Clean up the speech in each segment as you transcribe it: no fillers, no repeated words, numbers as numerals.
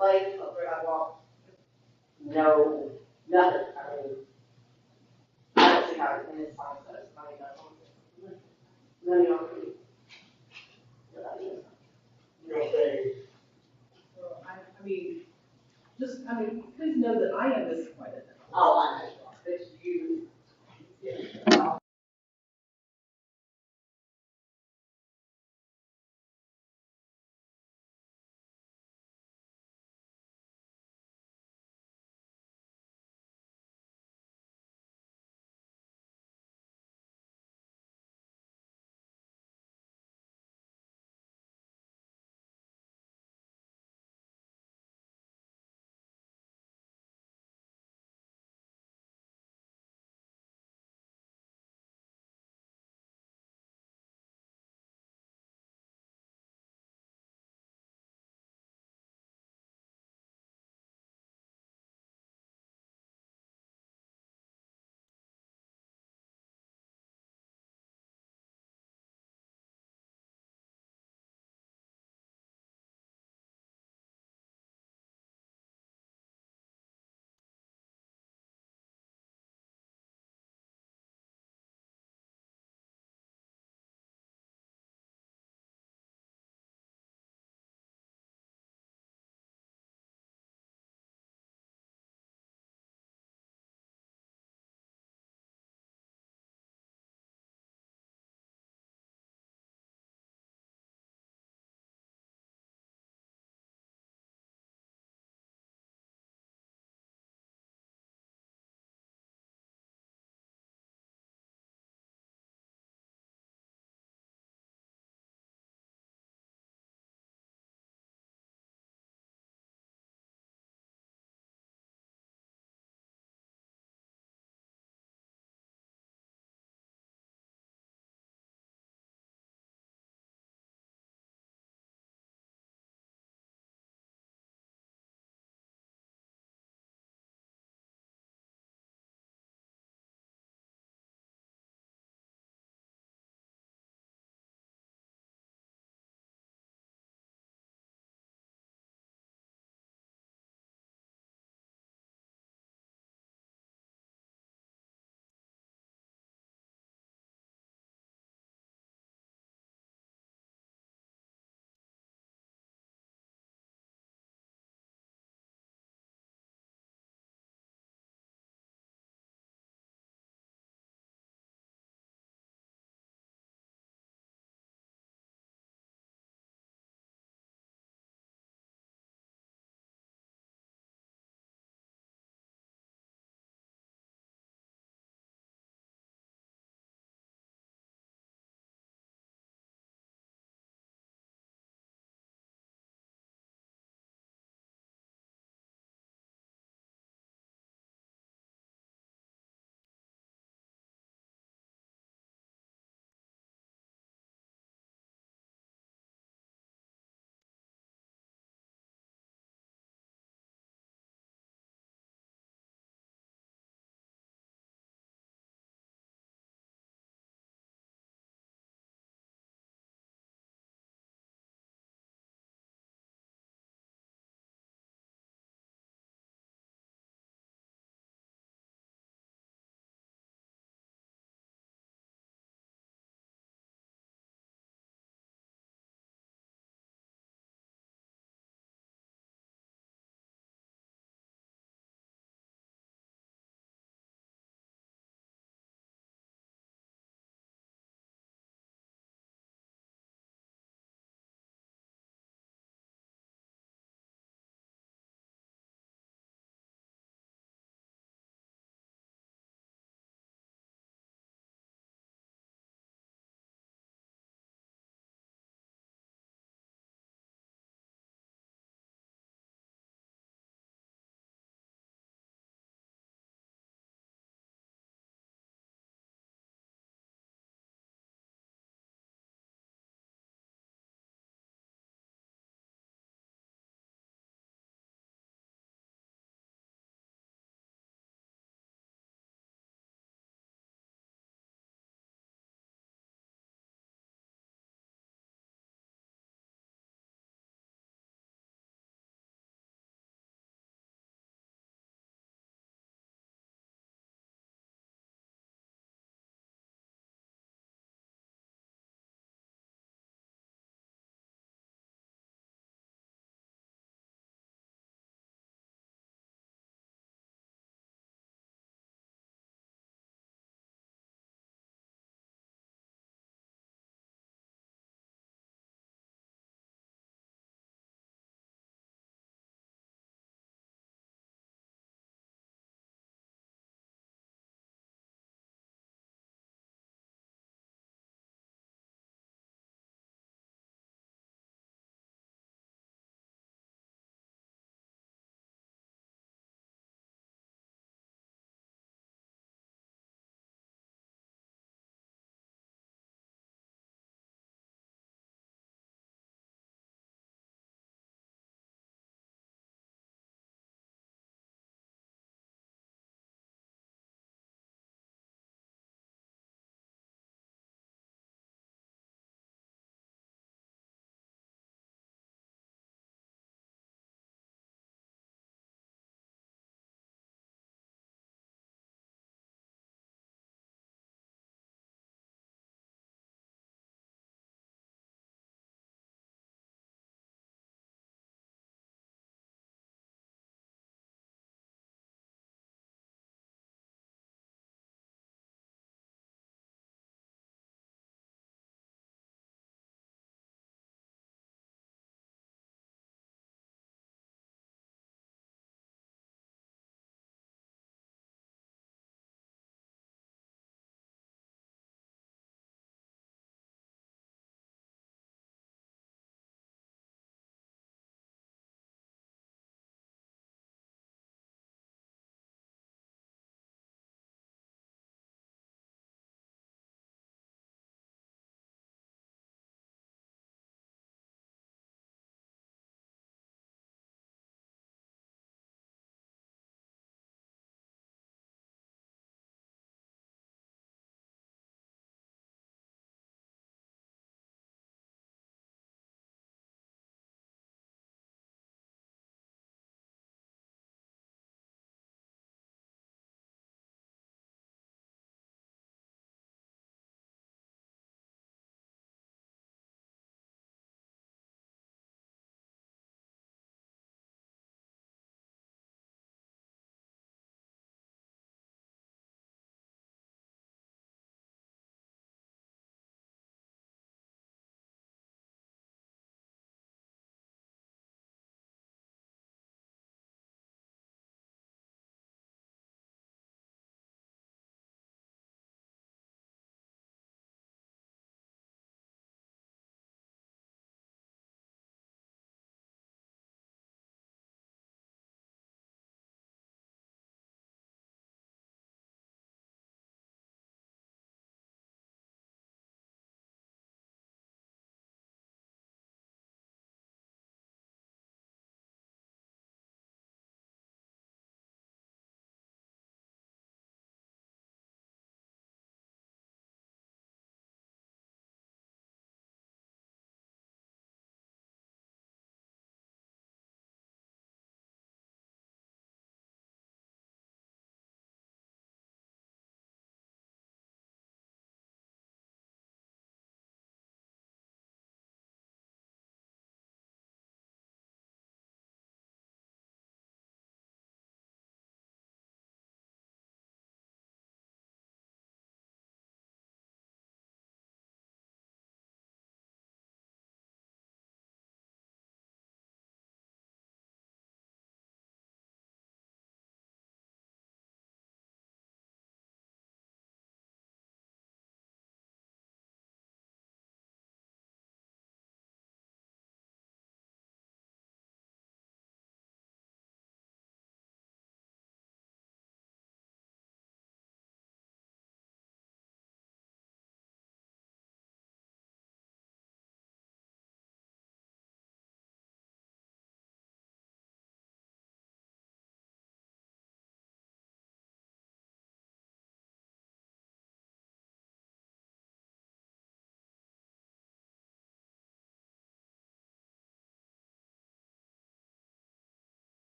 place, up there I walk. No, nothing. I mean, I don't see how it is fine, so it's not even. None of y'all can. Well, I mean, please know that I am disappointed. Oh, I know, but you, yeah.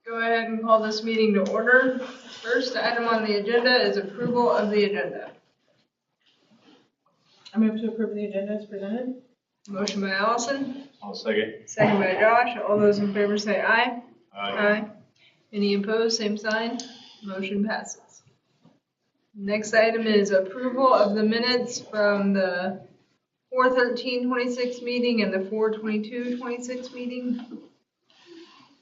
Go ahead and call this meeting to order. First item on the agenda is approval of the agenda. I move to approve the agenda as presented. Motion by Allison, I'll second. second by Josh. All those in favor say aye. Aye. Any opposed, same sign. Motion passes. Next item is approval of the minutes from the 4/13/26 meeting and the 4/22/26 meeting.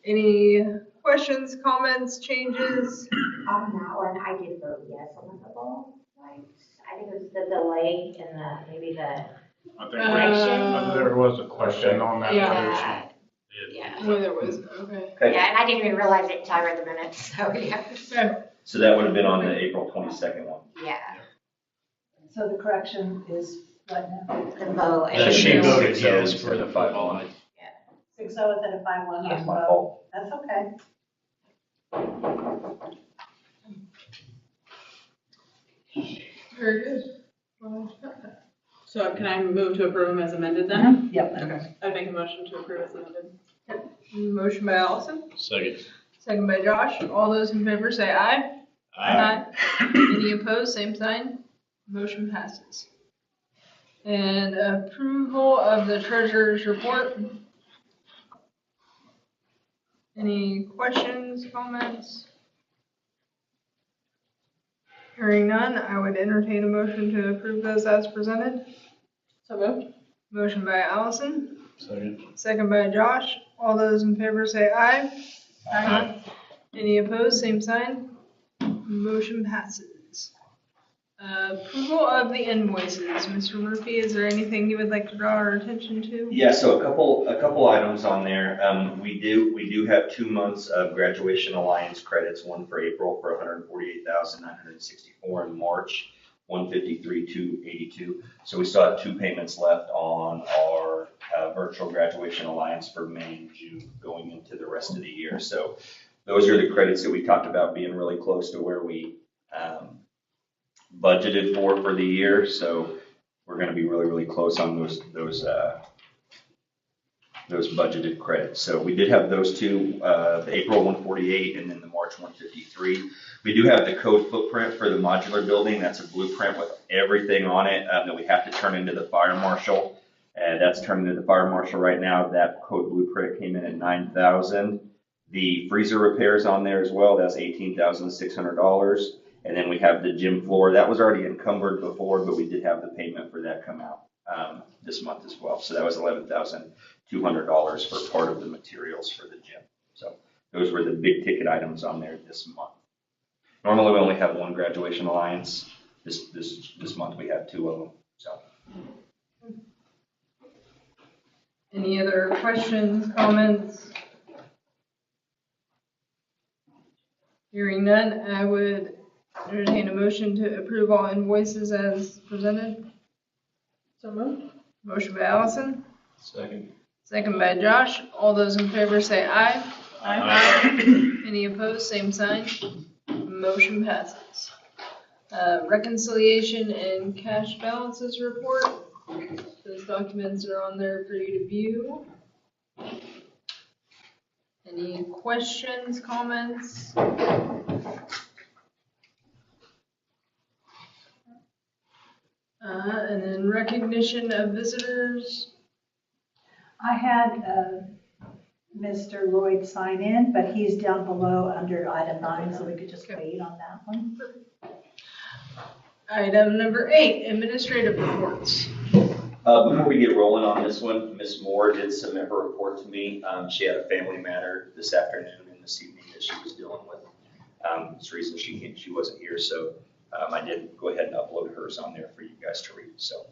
Any questions, comments, changes? On that one, I did vote yes on the football, right? I think it was the delay in maybe the I think correction. there was a question on that. Yeah. Yeah. Well, there was, okay. Yeah, and I didn't even realize it until I read the minutes, so yeah. So that would have been on the April 22nd one. Yeah, So the correction is what now? the vote. That she voted So yes it's for the 5-1. 6-0 instead of 5-1. Yeah. That's my fault. That's okay. Very good. So can I move to approve them as amended then? Yep. Okay. I make a motion to approve as amended. Motion by Allison, Second. second by Josh. All those in favor say aye. Any opposed, same sign. Motion passes. And approval of the treasurer's report. Any questions, comments? Hearing none, I would entertain a motion to approve those as presented. So moved. Motion by Allison, Second. second by Josh. All those in favor say aye. Aye. Any opposed, same sign. Motion passes. Approval of the invoices. Mr. Murphy, is there anything you would like to draw our attention to? Yeah, so a couple items on there. We do have 2 months of graduation alliance credits, one for April for $148,964 in March, $153,282. So we still have 2 payments left on our virtual graduation alliance for May and June going into the rest of the year. So those are the credits that we talked about being really close to where we budgeted for the year. So we're going to be really, really close on those budgeted credits. So we did have those 2, the April 148 and then the March 153. We do have the code footprint for the modular building. That's a blueprint with everything on it that we have to turn into the fire marshal. And that's turned into the fire marshal right now. That code blueprint came in at $9,000. The freezer repairs on there as well. That's $18,600. And then we have the gym floor. That was already encumbered before, but we did have the payment for that come out this month as well. So that was $11,200 for part of the materials for the gym. So those were the big ticket items on there this month. Normally we only have 1 graduation alliance. This month we have 2 of them. So. Any other questions, comments? Hearing none, I would entertain a motion to approve all invoices as presented. So moved. Motion by Allison, Second. second by Josh. All those in favor say aye. Any opposed, same sign. Motion passes. Reconciliation and cash balances report. Those documents are on there for you to view. Any questions, comments? And then recognition of visitors. I had Mr. Lloyd sign in, but he's down below under item 9, so we could just wait on that one. Item number 8, administrative reports. Before we get rolling on this one, Ms. Moore did submit her report to me. She had a family matter this afternoon and this evening that she was dealing with. It's the reason she wasn't here, so I did go ahead and upload hers on there for you guys to read. So.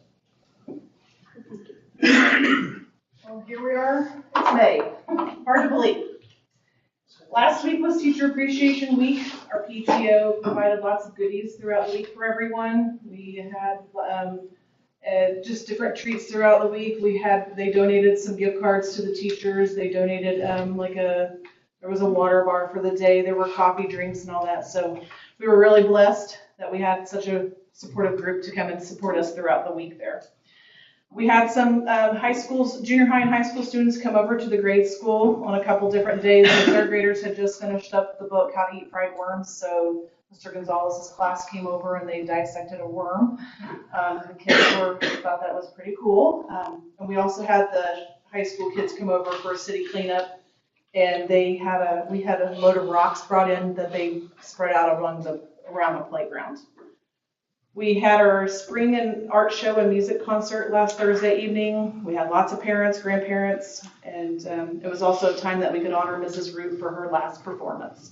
Well, here we are. It's May. Hard to believe. Last week was Teacher Appreciation Week. Our PTO provided lots of goodies throughout the week for everyone. We had just different treats throughout the week. They donated some gift cards to the teachers. They donated there was a water bar for the day. There were coffee, drinks, and all that. So we were really blessed that we had such a supportive group to come and support us throughout the week there. We had some junior high and high school students come over to the grade school on a couple different days. The third graders had just finished up the book, How to Eat Fried Worms, so Mr. Gonzalez's class came over and they dissected a worm. The kids thought that was pretty cool. And we also had the high school kids come over for a city cleanup, and we had a load of rocks brought in that they spread out around the playground. We had our spring and art show and music concert last Thursday evening. We had lots of parents, grandparents, and it was also a time that we could honor Mrs. Root for her last performance.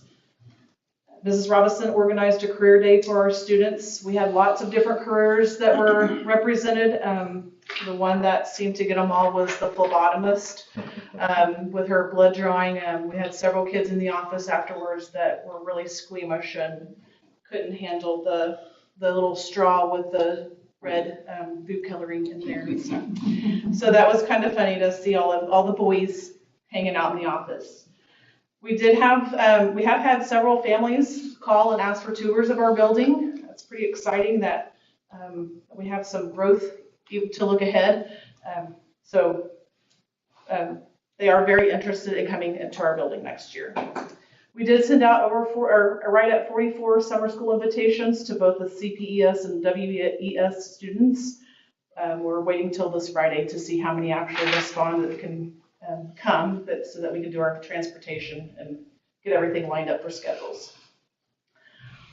Mrs. Robinson organized a career day for our students. We had lots of different careers that were represented. The one that seemed to get them all was the phlebotomist with her blood drawing. We had several kids in the office afterwards that were really squeamish and couldn't handle the little straw with the red food coloring in there and stuff. So that was kind of funny to see all the boys hanging out in the office. We have had several families call and ask for tours of our building. That's pretty exciting that we have some growth to look ahead. They are very interested in coming into our building next year. We did send out right at 44 summer school invitations to both the CPES and WES students. We're waiting till this Friday to see how many actually respond that can come, so that we can do our transportation and get everything lined up for schedules.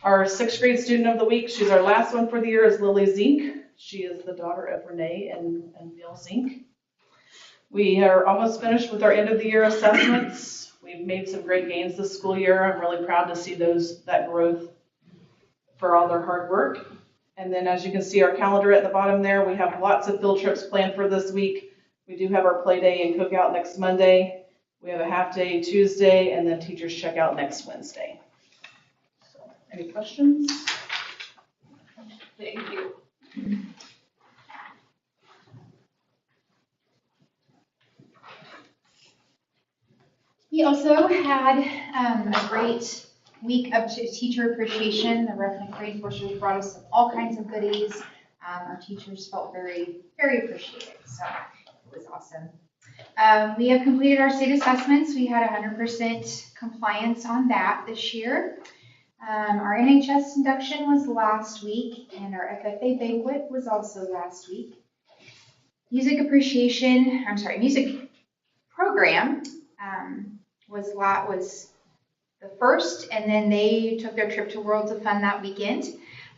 Our 6th grade student of the week, she's our last one for the year, is Lily Zink. She is the daughter of Renee and Bill Zink. We are almost finished with our end of the year assessments. We've made some great gains this school year. I'm really proud to see that growth for all their hard work. And then as you can see our calendar at the bottom there, we have lots of field trips planned for this week. We do have our play day and cookout next Monday. We have a half day Tuesday, and then teachers check out next Wednesday. So, any questions? Thank you. We also had a great week of teacher appreciation. The Reverend Grade Forces brought us all kinds of goodies. Our teachers felt very, very appreciated, so it was awesome. We have completed our state assessments. We had 100% compliance on that this year. Our NHS induction was last week, and our FFA banquet was also last week. Music program was the first, and then they took their trip to Worlds of Fun that weekend.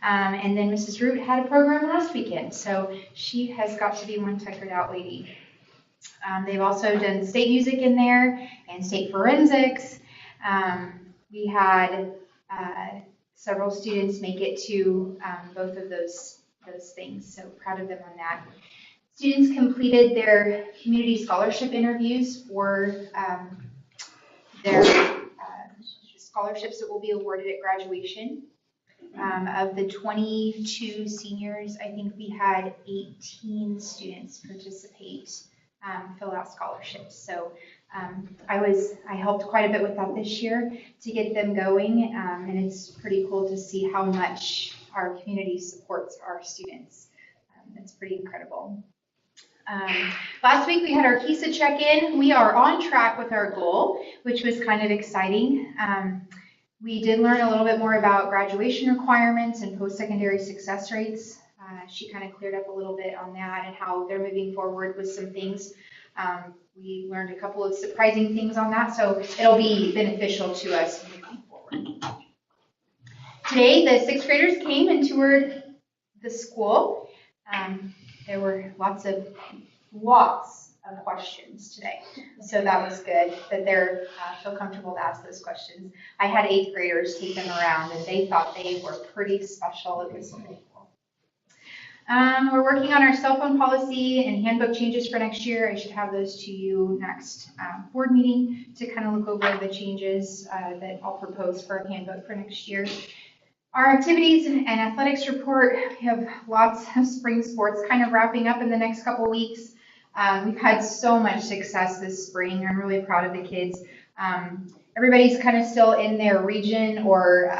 And then Mrs. Root had a program last weekend, so she has got to be one tuckered out lady. They've also done state music in there and state forensics. We had several students make it to both of those things, so proud of them on that. Students completed their community scholarship interviews for their scholarships that will be awarded at graduation. Of the 22 seniors, I think we had 18 students participate, fill out scholarships. So I helped quite a bit with that this year to get them going, and it's pretty cool to see how much our community supports our students. It's pretty incredible. Last week we had our KISA check-in. We are on track with our goal, which was kind of exciting. We did learn a little bit more about graduation requirements and post-secondary success rates. She kind of cleared up a little bit on that and how they're moving forward with some things. We learned a couple of surprising things on that, so it'll be beneficial to us moving forward. Today, the 6th graders came and toured the school. There were lots of questions today, so that was good that they're feel comfortable to ask those questions. I had 8th graders take them around, and they thought they were pretty special. It was pretty cool. We're working on our cell phone policy and handbook changes for next year. I should have those to you next board meeting to kind of look over the changes that I'll propose for a handbook for next year. Our activities and athletics report, we have lots of spring sports kind of wrapping up in the next couple weeks. We've had so much success this spring. I'm really proud of the kids. Everybody's kind of still in their region or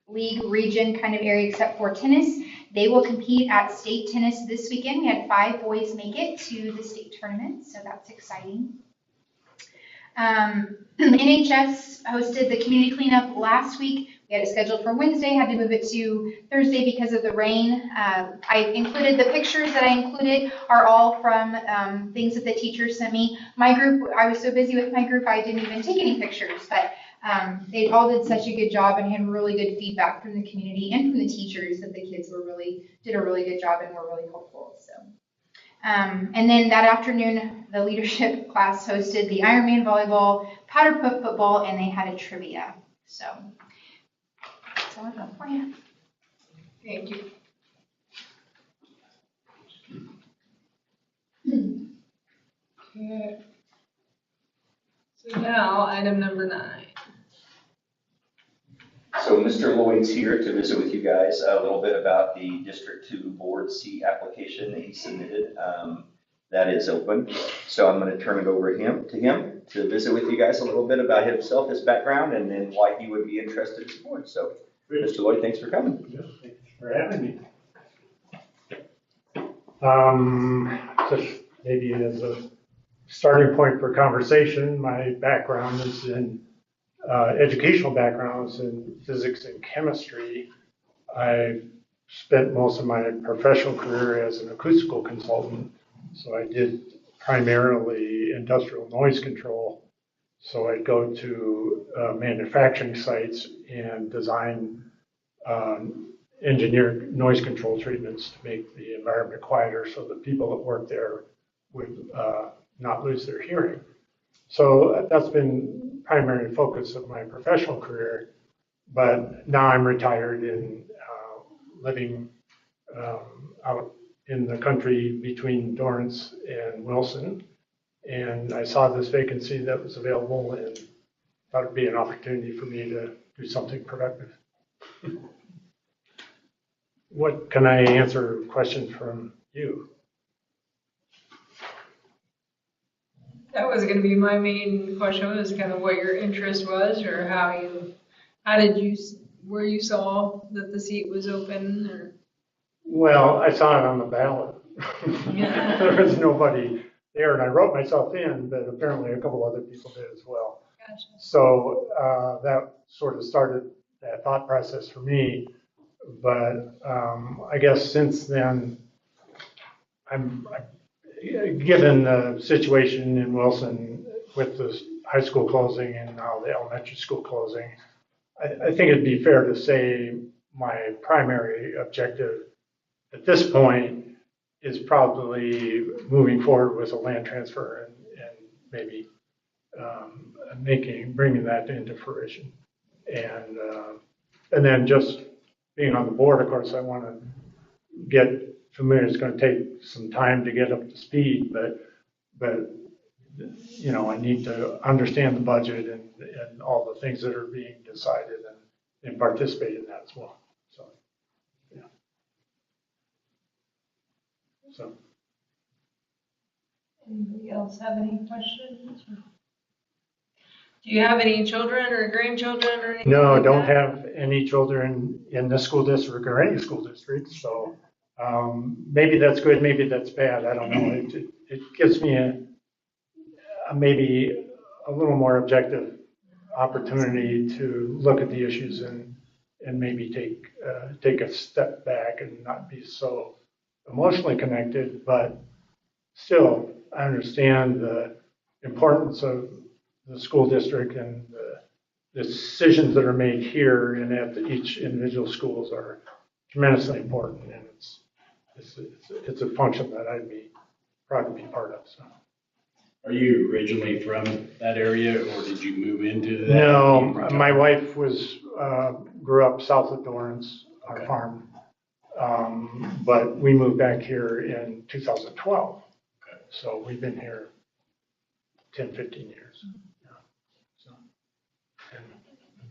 league region kind of area except for tennis. They will compete at state tennis this weekend. We had 5 boys make it to the state tournament, so that's exciting. NHS hosted the community cleanup last week. We had it scheduled for Wednesday, had to move it to Thursday because of the rain. I included the pictures that I included are all from things that the teachers sent me. My group, I was so busy with my group, I didn't even take any pictures, but they all did such a good job and had really good feedback from the community and from the teachers that the kids did a really good job and were really helpful. So. And then that afternoon, the leadership class hosted the Ironman volleyball, powder puff football, and they had a trivia. So that's all I've got for you. Thank you. Okay. So now, item number 9. So Mr. Lloyd's here to visit with you guys a little bit about the District 2 Board seat application that he submitted. That is open. So I'm going to turn it over to him to visit with you guys a little bit about himself, his background, and then why he would be interested in this board. So Mr. Lloyd, thanks for coming. Yeah, thanks for having me. Just maybe as a starting point for conversation, my background is in educational background is in physics and chemistry. I spent most of my professional career as an acoustical consultant, so I did primarily industrial noise control. So I'd go to manufacturing sites and design engineered noise control treatments to make the environment quieter so that people that work there would not lose their hearing. So that's been primary focus of my professional career, but now I'm retired and living out in the country between Dorrance and Wilson. And I saw this vacancy that was available and thought it'd be an opportunity for me to do something productive. What can I answer questions from you? That was going to be my main question, was kind of what your interest was, or where you saw that the seat was open, or? Well, I saw it on the ballot. Yeah. There was nobody there, and I wrote myself in, but apparently a couple other people did as well. Gotcha. So that sort of started that thought process for me. But I guess since then, given the situation in Wilson with the high school closing and now the elementary school closing, I think it'd be fair to say my primary objective at this point is probably moving forward with a land transfer and maybe bringing that into fruition. And then just being on the board, of course, I want to get familiar. It's going to take some time to get up to speed, but you know, I need to understand the budget and all the things that are being decided and participate in that as well. So, yeah. So. Anybody else have any questions? Do you have any children or grandchildren or anything? No, like don't that? have any children in this school district or any school district. So maybe that's good, maybe that's bad. I don't know. It gives me maybe a little more objective opportunity to look at the issues and maybe take a step back and not be so emotionally connected. But still, I understand the importance of the school district and the decisions that are made here and at each individual schools are tremendously important, and it's a function that I'd be proud to be part of. So. Are you originally from that area, or did you move into that? No, my wife grew up south of Dorrance, our Okay. farm, but we moved back here in 2012. Okay. So we've been here 10, 15 years. Yeah. So, and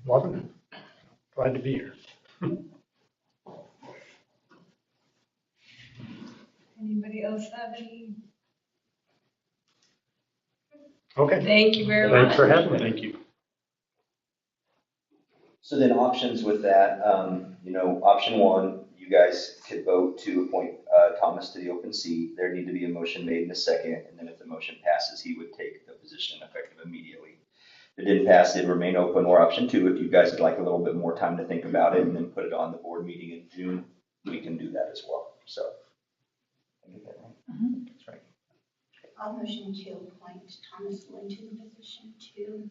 loving it. Glad to be here. Anybody else have any? Okay. Thank you very much. Thanks for having me. Thank you. So then options with that, option one, you guys could vote to appoint Thomas to the open seat. There need to be a motion made in a second, and then if the motion passes, he would take the position effective immediately. If it didn't pass, it'd remain open, or option two, if you guys would like a little bit more time to think about it and then put it on the board meeting in June, we can do that as well. So, I get that right? That's right. I'll motion to appoint Thomas Lloyd to the position to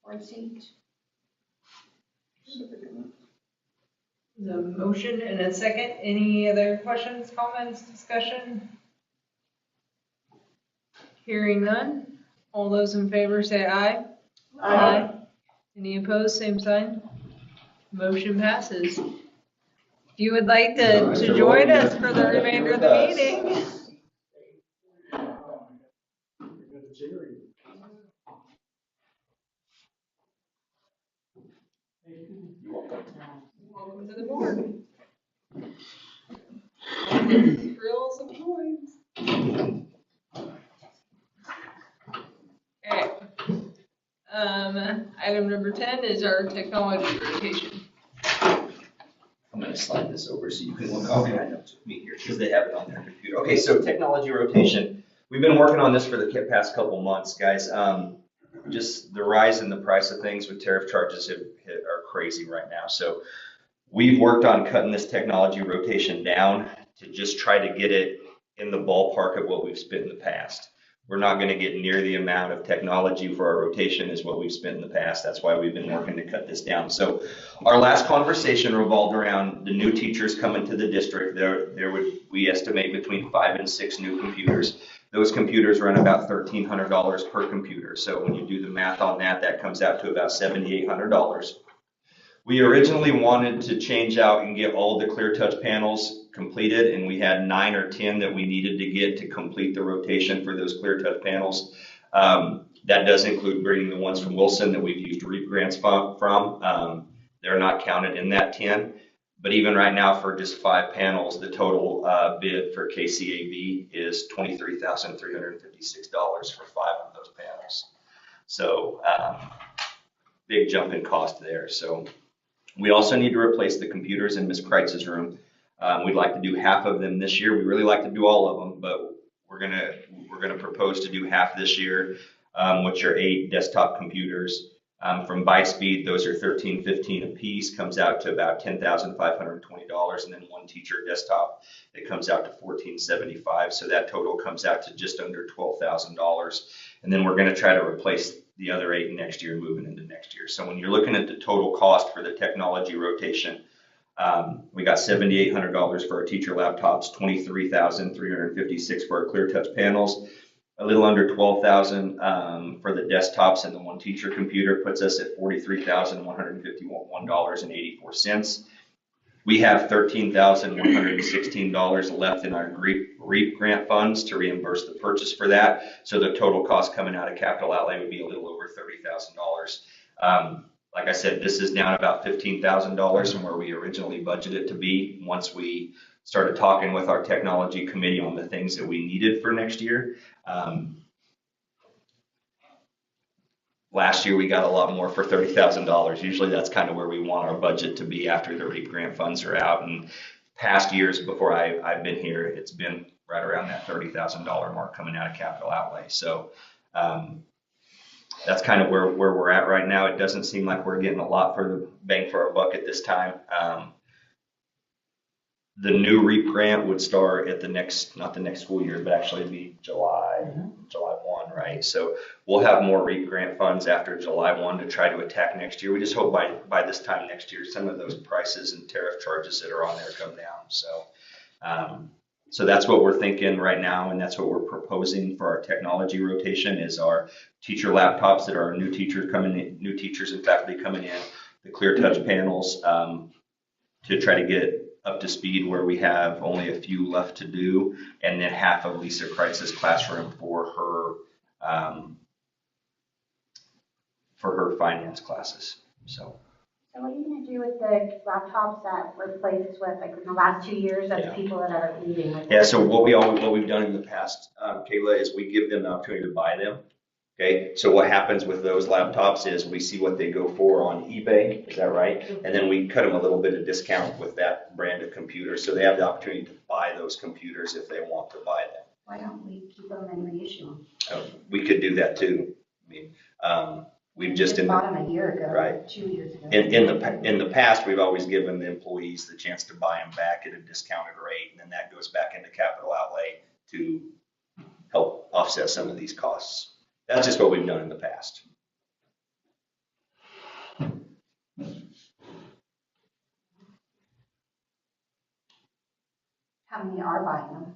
board seat. The motion and a second. Any other questions, comments, discussion? Hearing none. All those in favor say aye. Aye. Any opposed, same sign. Motion passes. If you would like to join us for the remainder of the meeting. Welcome to the board. Thrills and joys. Okay. Item number 10 is our technology rotation. I'm going to slide this over so you can look off my notes with me here because they have it on their computer. Okay, so technology rotation. We've been working on this for the past couple months, guys. Just the rise in the price of things with tariff charges are crazy right now. So we've worked on cutting this technology rotation down to just try to get it in the ballpark of what we've spent in the past. We're not going to get near the amount of technology for our rotation as what we've spent in the past. That's why we've been working to cut this down. So our last conversation revolved around the new teachers coming to the district. We estimate between 5 and 6 new computers. Those computers run about $1,300 per computer. So when you do the math on that, that comes out to about $7,800. We originally wanted to change out and get all the clear touch panels completed, and we had 9 or 10 that we needed to get to complete the rotation for those clear touch panels. That does include bringing the ones from Wilson that we've used REAP grants from. They're not counted in that 10. But even right now, for just 5 panels, the total bid for KCAB is $23,356 for 5 of those panels. So big jump in cost there. So we also need to replace the computers in Ms. Kreitz's room. We'd like to do half of them this year. We really like to do all of them, but we're gonna propose to do half this year, which are 8 desktop computers. From Bytespeed, those are $1,315 a piece, comes out to about $10,520, and then one teacher desktop, it comes out to $1,475. So that total comes out to just under $12,000. And then we're going to try to replace the other 8 next year, moving into next year. So when you're looking at the total cost for the technology rotation, we got $7,800 for our teacher laptops, $23,356 for our clear touch panels. A little under $12,000 for the desktops, and the one teacher computer puts us at $43,151.84. We have $13,116 left in our REAP grant funds to reimburse the purchase for that. So the total cost coming out of capital outlay would be a little over $30,000. Like I said, this is down about $15,000 from where we originally budgeted to be once we started talking with our technology committee on the things that we needed for next year. Last year we got a lot more for $30,000. Usually that's kind of where we want our budget to be after the REAP grant funds are out. And past years before I've been here, it's been right around that $30,000 mark coming out of capital outlay. So that's kind of where we're at right now. It doesn't seem like we're getting a lot for the bang for our buck at this time. The new REAP grant would start at not the next school year, but actually it'd be July 1, right? So we'll have more REAP grant funds after July 1 to try to attack next year. We just hope by this time next year, some of those prices and tariff charges that are on there come down. So, so that's what we're thinking right now, and that's what we're proposing for our technology rotation is our teacher laptops that are new teachers and faculty coming in, the clear touch panels to try to get up to speed where we have only a few left to do, and then half of Lisa Kreitz's classroom for her finance classes. So what are you going to do with the laptops that were replaced with, like in the last 2 years, of the people that are leaving? Yeah, so what we've done in the past, Kayla, is we give them the opportunity to buy them. Okay, so what happens with those laptops is we see what they go for on eBay, is that right? And then we cut them a little bit of discount with that brand of computer, so they have the opportunity to buy those computers if they want to buy them. Why don't we keep them and reissue them? We could do that too. I mean, we've just in bought them a year ago, right. 2 years ago. In the past, we've always given the employees the chance to buy them back at a discounted rate, and then that goes back into capital outlay to help offset some of these costs. That's just what we've done in the past. How many are buying them?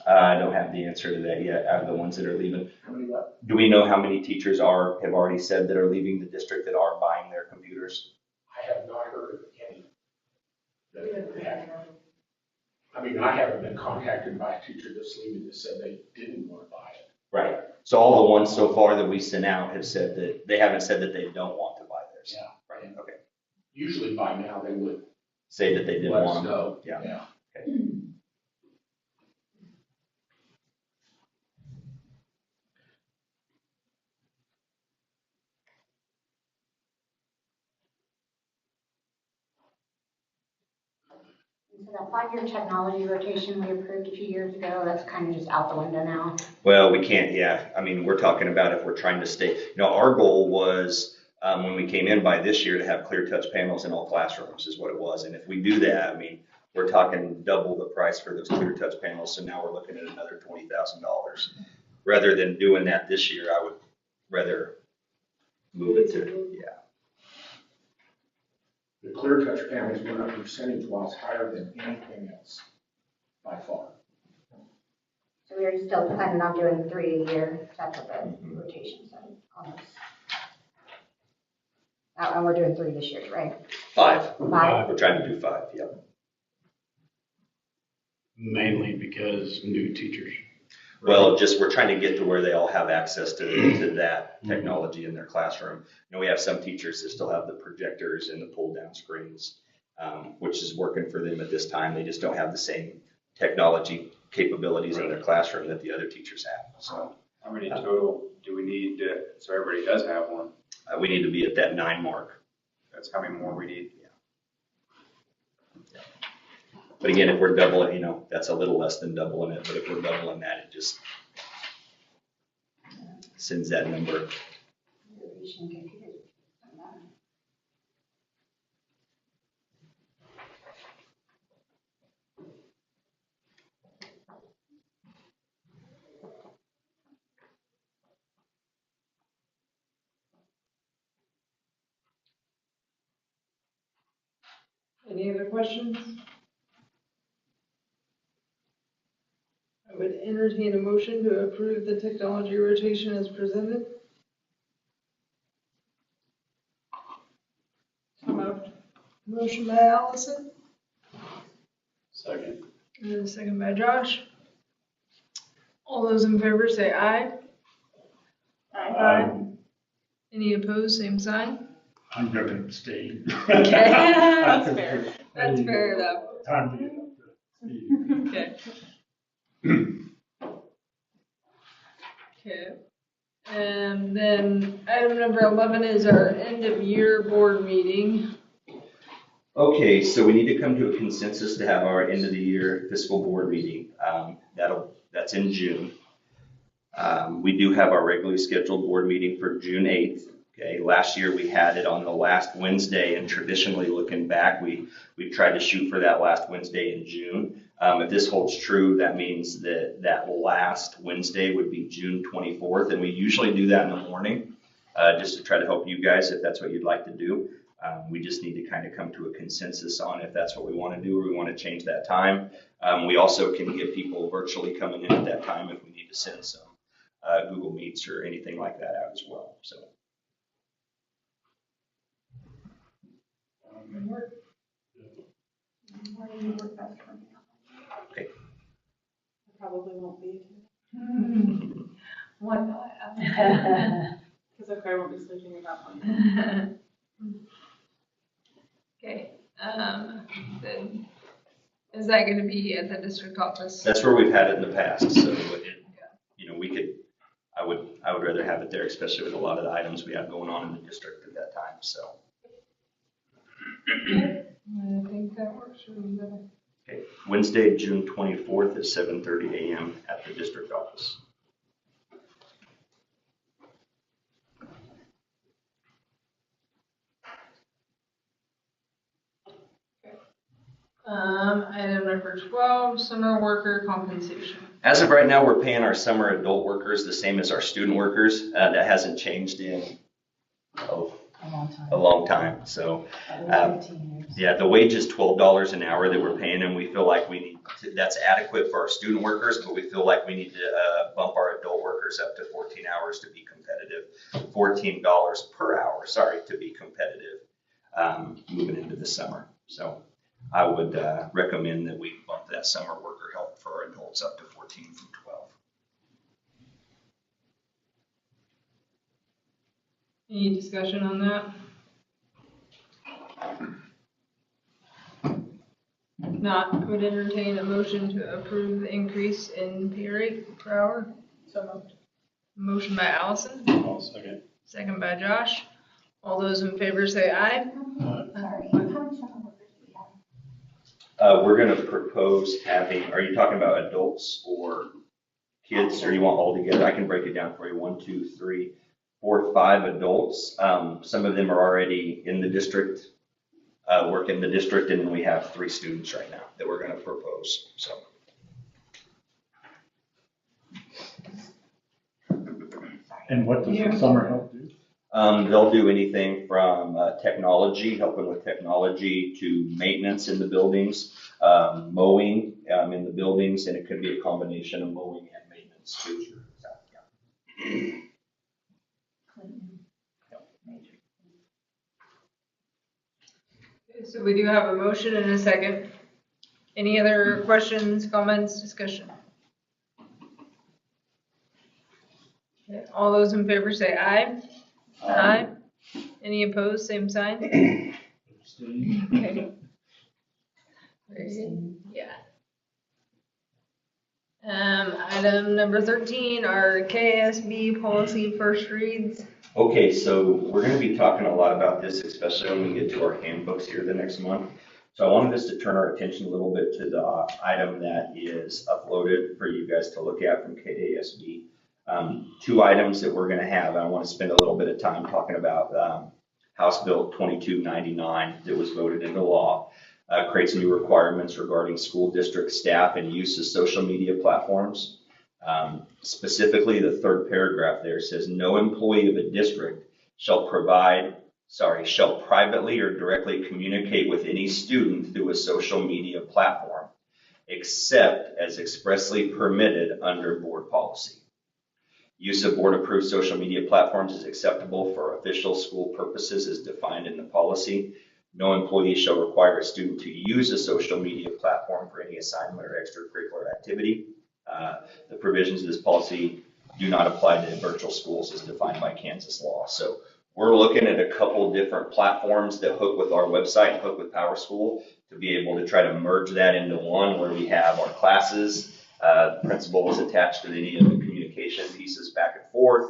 I don't have the answer to that yet, out of the ones that are leaving. Do we know how many teachers have already said that are leaving the district that are buying their computers? I have not heard of any. I mean, I haven't been contacted by a teacher that's leaving that said they didn't want to buy it. Right. So all the ones so far that we sent out have said that they haven't said that they don't want to buy theirs. Yeah. Right. Okay. Usually by now they would Say that they didn't let us want them. know. Yeah. Okay. So that 5-year technology rotation we approved a few years ago, that's kind of just out the window now. Well, we can't, yeah. I mean, we're talking about if we're trying to stay, our goal was when we came in by this year to have clear touch panels in all classrooms is what it was. And if we do that, I mean, we're talking double the price for those clear touch panels. So now we're looking at another $20,000. Rather than doing that this year, I would rather move it to, yeah. The clear touch panels went up percentage-wise higher than anything else by far. So we are still planning on doing 3 a year, that's what the rotation said on this. And we're doing 3 this year, right? 5. 5? We're trying to do 5, yeah. Mainly because new teachers. Well, just we're trying to get to where they all have access to that technology in their classroom. We have some teachers that still have the projectors and the pull down screens, which is working for them at this time. They just don't have the same technology capabilities in their classroom that the other teachers have. So, how many total do we need so everybody does have one? We need to be at that 9 mark. That's how many more we need. Yeah. But again, if we're doubling, that's a little less than doubling it. But if we're doubling that, it just sends that number. Any other questions? I would entertain a motion to approve the technology rotation as presented. Motion by Allison. Second. And a second by Josh. All those in favor say aye. Aye. Any opposed, same sign? I'm going to abstain. Okay, that's fair. That's fair enough. Time to get up to speed. Okay. Okay. And then item number 11 is our end of year board meeting. Okay, so we need to come to a consensus to have our end of the year fiscal board meeting. That's in June. We do have our regularly scheduled board meeting for June 8th. Okay, last year we had it on the last Wednesday, and traditionally looking back, we've tried to shoot for that last Wednesday in June. If this holds true, that means that last Wednesday would be June 24th, and we usually do that in the morning, just to try to help you guys if that's what you'd like to do. We just need to kind of come to a consensus on if that's what we want to do or we want to change that time. We also can get people virtually coming in at that time if we need to send some Google Meets or anything like that out as well. So. Okay. Probably won't be. Why not? Because I won't be sleeping about one. Okay, then is that going to be at the district office? That's where we've had it in the past, so I would rather have it there, especially with a lot of the items we have going on in the district at that time, so. I think that works for me better. Okay. Wednesday, June 24th at 7:30 a.m. at the district office. Item number 12, summer worker compensation. As of right now, we're paying our summer adult workers the same as our student workers. That hasn't changed in a long time. So, yeah, the wage is $12 an hour that we're paying, and we feel like we need to, that's adequate for our student workers, but we feel like we need to bump our adult workers up to 14 hours to be competitive, $14 per hour, sorry, to be competitive moving into the summer. So I would recommend that we bump that summer worker help for our adults up to 14 from 12. Any discussion on that? If not, I would entertain a motion to approve the increase in pay rate per hour. So moved. Motion by Allison, I'll second. second by Josh. All those in favor say aye. Sorry, how much summer workers do we have? We're going to propose having, are you talking about adults or kids, or you want all together? I can break it down for you. 1, 2, 3, 4, 5 adults. Some of them are already in the district, work in the district, and then we have 3 students right now that we're going to propose. So. And what does the summer help do? They'll do anything from technology, helping with technology, to maintenance in the buildings, mowing in the buildings, and it could be a combination of mowing and maintenance too. So, yeah. So we do have a motion and a second. Any other questions, comments, discussion? Okay, all those in favor say aye. Aye. Any opposed, same sign? Okay. Very good. Yeah. Item number 13, our KSB policy first reads. Okay, so we're going to be talking a lot about this, especially when we get to our handbooks here the next month. So I wanted us to turn our attention a little bit to the item that is uploaded for you guys to look at from KASB. 2 items that we're going to have, and I want to spend a little bit of time talking about House Bill 2299 that was voted into law. Creates new requirements regarding school district staff and use of social media platforms. Specifically, the 3rd paragraph there says, no employee of a district shall privately or directly communicate with any student through a social media platform, except as expressly permitted under board policy. Use of board-approved social media platforms is acceptable for official school purposes as defined in the policy. No employee shall require a student to use a social media platform for any assignment or extracurricular activity. The provisions of this policy do not apply to virtual schools as defined by Kansas law. So we're looking at a couple different platforms that hook with our website and hook with PowerSchool to be able to try to merge that into one where we have our classes. The principal is attached to any of the communication pieces back and forth.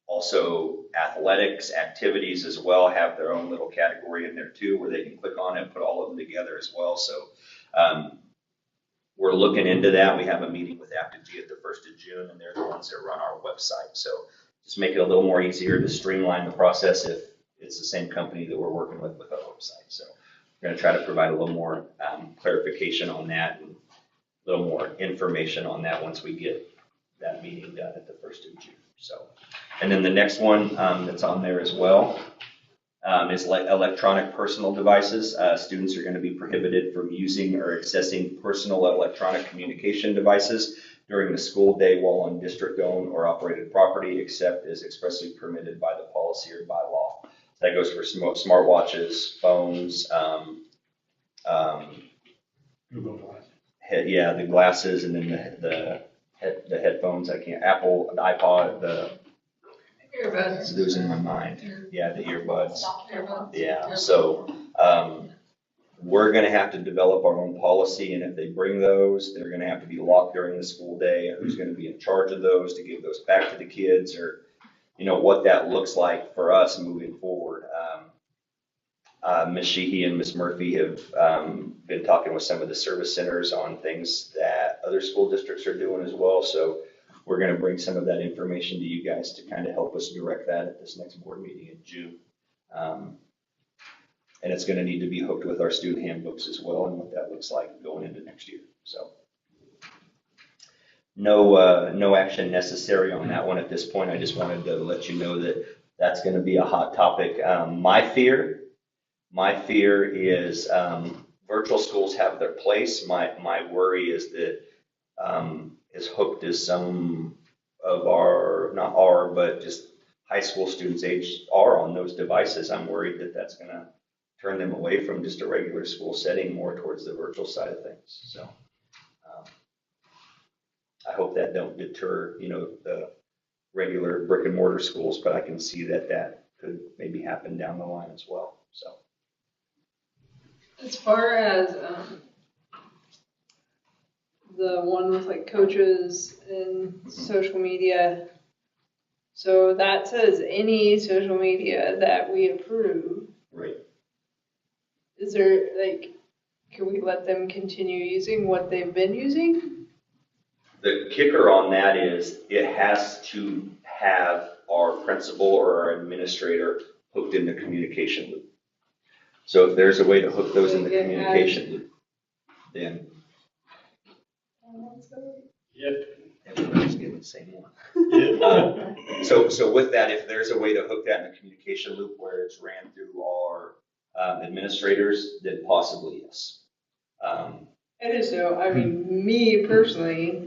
Also, athletics activities as well have their own little category in there too, where they can click on it and put all of them together as well. So we're looking into that. We have a meeting with AptG at the 1st of June, and they're the ones that run our website. So just make it a little more easier to streamline the process if it's the same company that we're working with our website. So we're going to try to provide a little more clarification on that and a little more information on that once we get that meeting done at the 1st of June. So, and then the next one that's on there as well is electronic personal devices. Students are going to be prohibited from using or accessing personal electronic communication devices during the school day while on district-owned or operated property, except as expressly permitted by the policy or by law. So that goes for smartwatches, phones, Google Glass. the glasses, and then the headphones. Apple, the iPod, the Earbuds. losing my mind. Yeah, the earbuds. Earbuds. Yeah, so We're gonna have to develop our own policy, and if they bring those, they're gonna have to be locked during the school day. Who's gonna be in charge of those to give those back to the kids, or, what that looks like for us moving forward. Ms. Sheehy and Ms. Murphy have been talking with some of the service centers on things that other school districts are doing as well. So we're going to bring some of that information to you guys to kind of help us direct that at this next board meeting in June. And it's going to need to be hooked with our student handbooks as well, and what that looks like going into next year. So no action necessary on that one at this point. I just wanted to let you know that that's going to be a hot topic. My fear is virtual schools have their place. My worry is that as hooked as some of our, not our, but just high school students age are on those devices, I'm worried that that's going to turn them away from just a regular school setting more towards the virtual side of things. So I hope that don't deter, the regular brick and mortar schools, but I can see that could maybe happen down the line as well. So. As far as the one with like coaches and social media, so that says any social media that we approve. Right. Is there can we let them continue using what they've been using? The kicker on that is it has to have our principal or our administrator hooked in the communication loop. So if there's a way to hook those in the communication loop, then everybody's getting the same one. So with that, if there's a way to hook that in the communication loop where it's ran through our administrators, then possibly yes. I just know, I mean, me personally,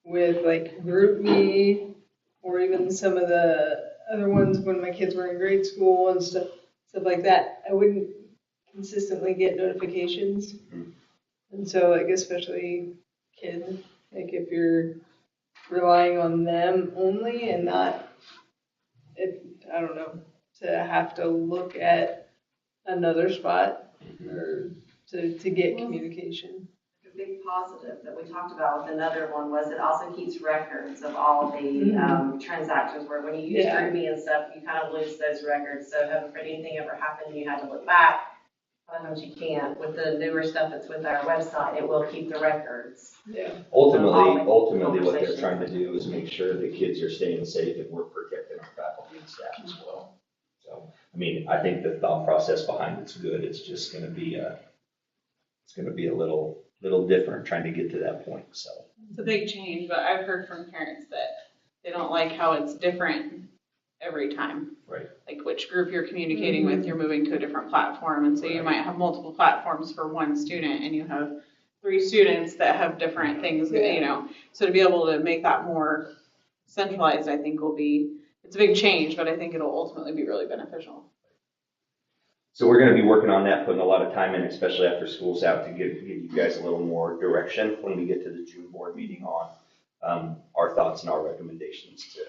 with like GroupMe or even some of the other ones when my kids were in grade school and stuff like that, I wouldn't consistently get notifications. Mm-hmm. And so especially kids, if you're relying on them only and not, I don't know, to have to look at another spot or to get communication. A big positive that we talked about with another one was it also keeps records of all the transactions, where when you use GroupMe and stuff, you kind of lose those records. So if anything ever happened, you had to look back. Sometimes you can't. With the newer stuff that's with our website, it will keep the records. Yeah. Ultimately, what they're trying to do is make sure the kids are staying safe and we're protecting our faculty and staff as well. So, I mean, I think the thought process behind it's good. It's just going to be a little different trying to get to that point. So it's a big change, but I've heard from parents that they don't like how it's different every time. Right. Like which group you're communicating with, you're moving to a different platform, and so you might have multiple platforms for one student, and you have 3 students that have different things, So to be able to make that more centralized, I think it's a big change, but I think it'll ultimately be really beneficial. So we're going to be working on that, putting a lot of time in, especially after school's out, to give you guys a little more direction when we get to the June board meeting on our thoughts and our recommendations, to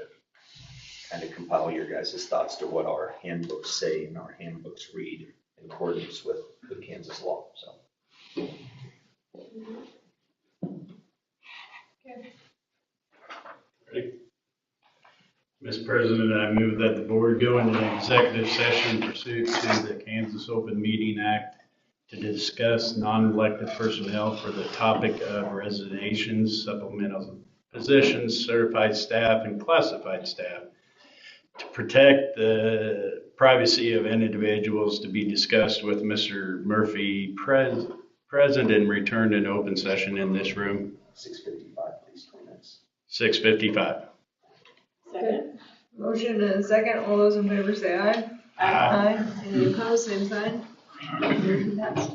kind of compile your guys' thoughts to what our handbooks say and our handbooks read in accordance with the Kansas law. So. Ready? Mr. President, I move that the board go into an executive session pursuant to the Kansas Open Meeting Act to discuss non-elected personnel for the topic of resignations, supplemental positions, certified staff, and classified staff, to protect the privacy of individuals, to be discussed with Mr. Murphy present and returned in open session in this room. 6:55, please, 20 minutes. 6:55. Second. Motion and a second. All those in favor say aye. Aye. Any opposed, same sign. Motion passed.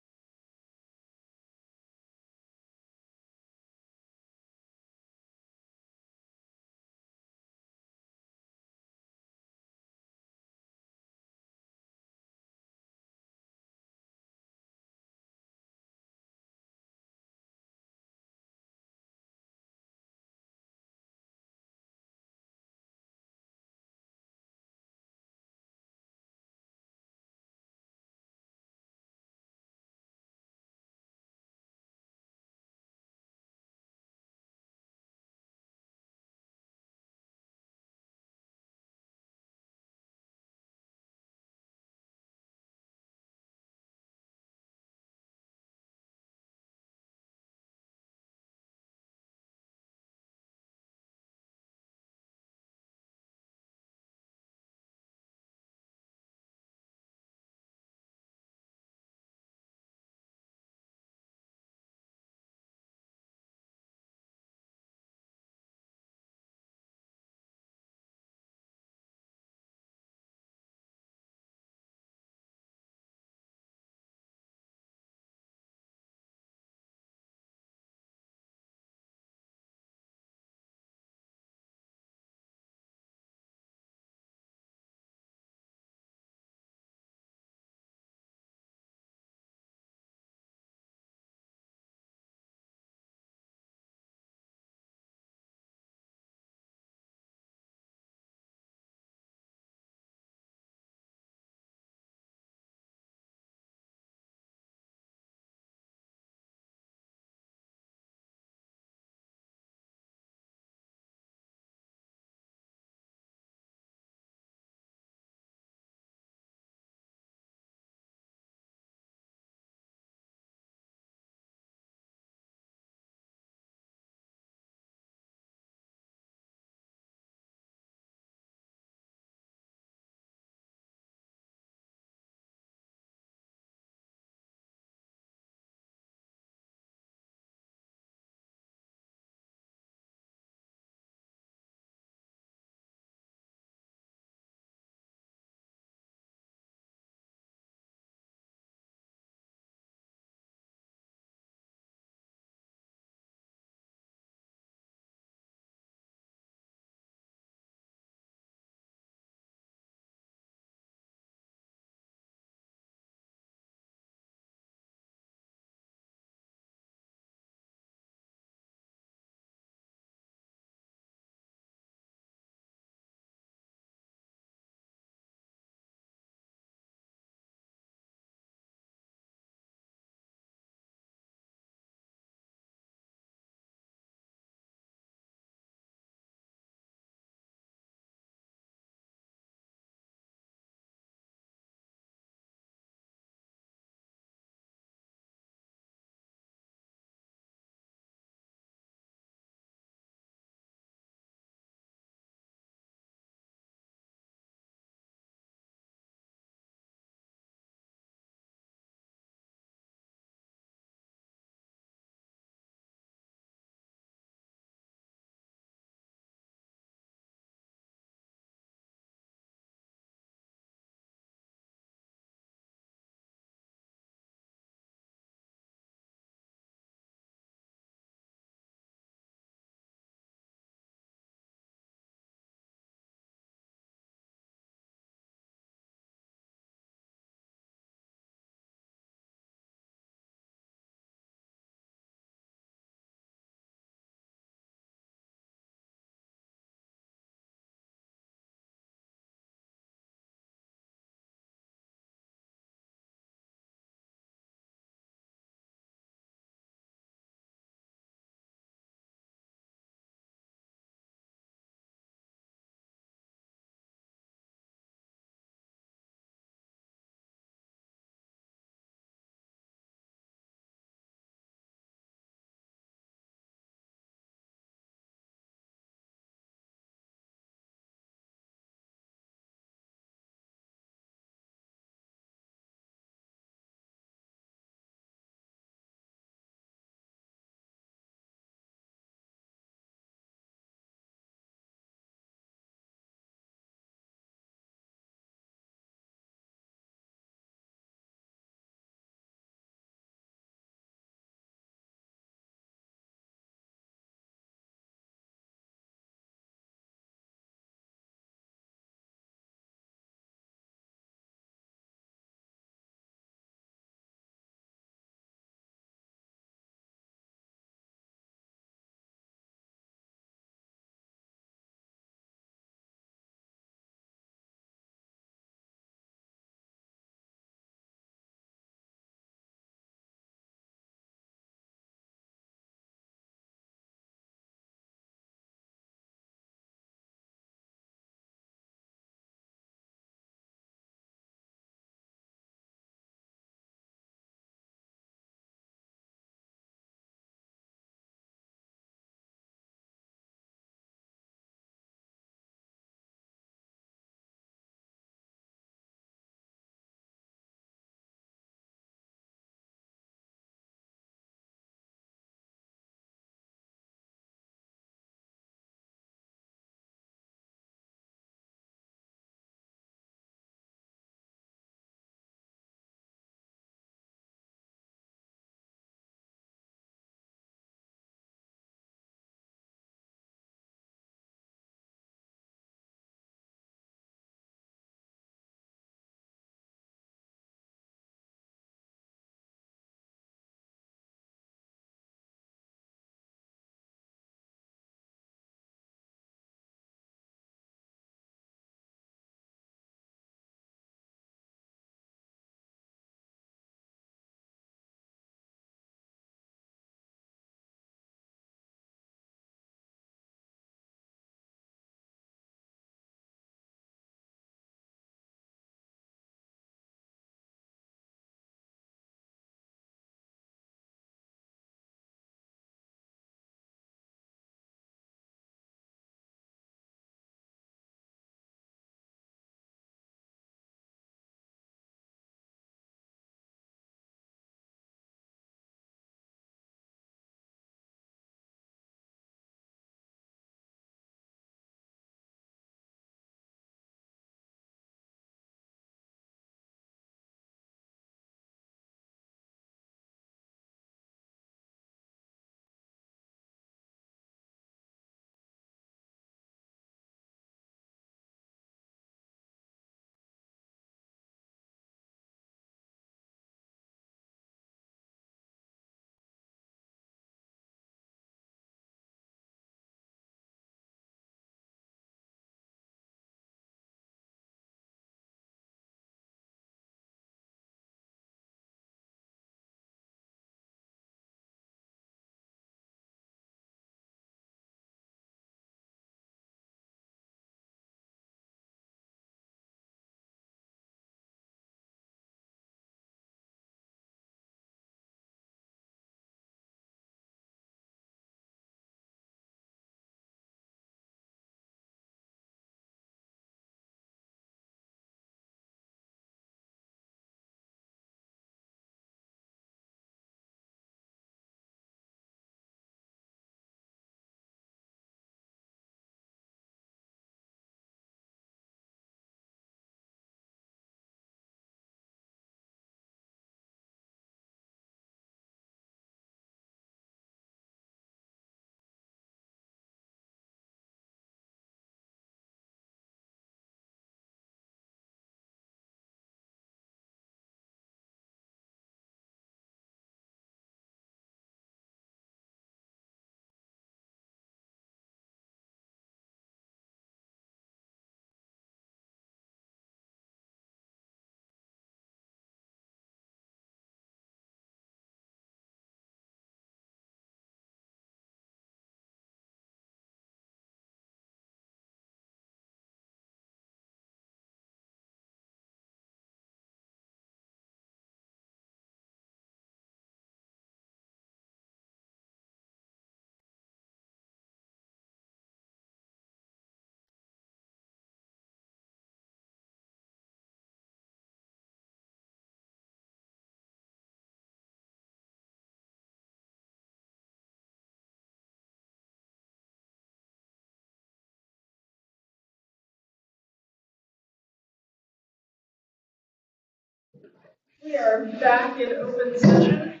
We are back in open session.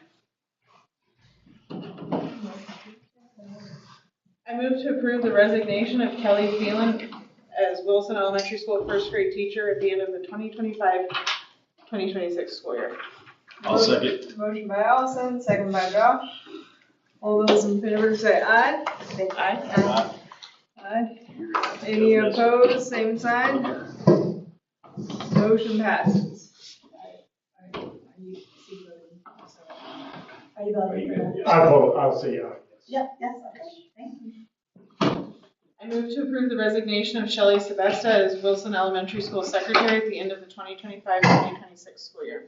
I move to approve the resignation of Kelly Phelan as Wilson Elementary School first grade teacher at the end of the 2025-2026 school year. I'll second. Motion by Allison, second by Josh. All those in favor say aye. Aye. Aye. Any opposed, same sign. Motion passes. Are you voting for that? I'll say yes. Yep, yes, okay, thank you. I move to approve the resignation of Shelley Sebesta as Wilson Elementary School secretary at the end of the 2025-2026 school year.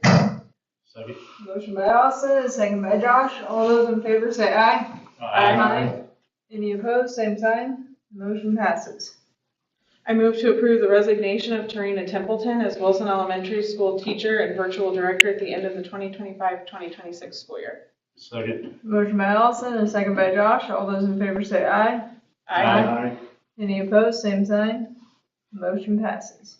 Second. Motion by Allison, second by Josh. All those in favor say aye. Aye. Any opposed, same sign. Motion passes. I move to approve the resignation of Tarina Templeton as Wilson Elementary School teacher and virtual director at the end of the 2025-2026 school year. Second. Motion by Allison and second by Josh. All those in favor say aye. Aye. Any opposed, same sign. Motion passes.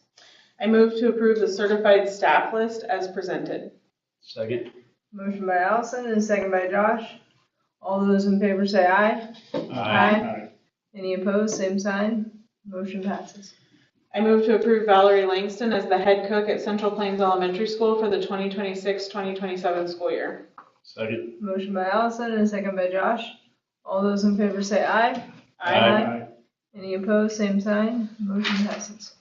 I move to approve the certified staff list as presented. Second. Motion by Allison and second by Josh. All those in favor say aye. Aye. Any opposed, same sign. Motion passes. I move to approve Valerie Langston as the head cook at Central Plains Elementary School for the 2026-2027 school year. Second. Motion by Allison and second by Josh. All those in favor say aye. Aye. Any opposed, same sign. Motion passes.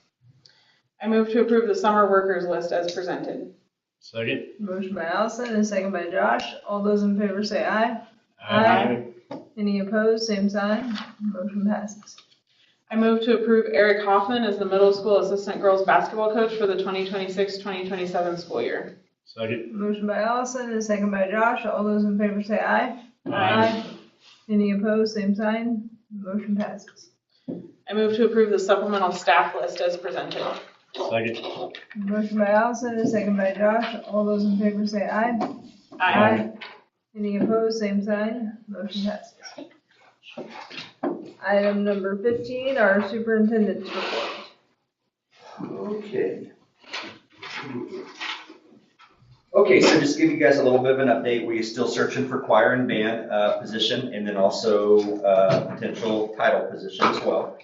I move to approve the summer workers list as presented. Second. Motion by Allison and second by Josh. All those in favor say aye. Any opposed, same sign. Motion passes. I move to approve Eric Hoffman as the middle school assistant girls basketball coach for the 2026-2027 school year. Second. Motion by Allison and second by Josh. All those in favor say aye. Any opposed, same sign. Motion passes. I move to approve the supplemental staff list as presented. Second. Motion by Allison and second by Josh. All those in favor say aye. Any opposed, same sign. Motion passes. Item number 15, our superintendent's report. Okay, so just to give you guys a little bit of an update, we're still searching for choir and band position, and then also potential title position as well.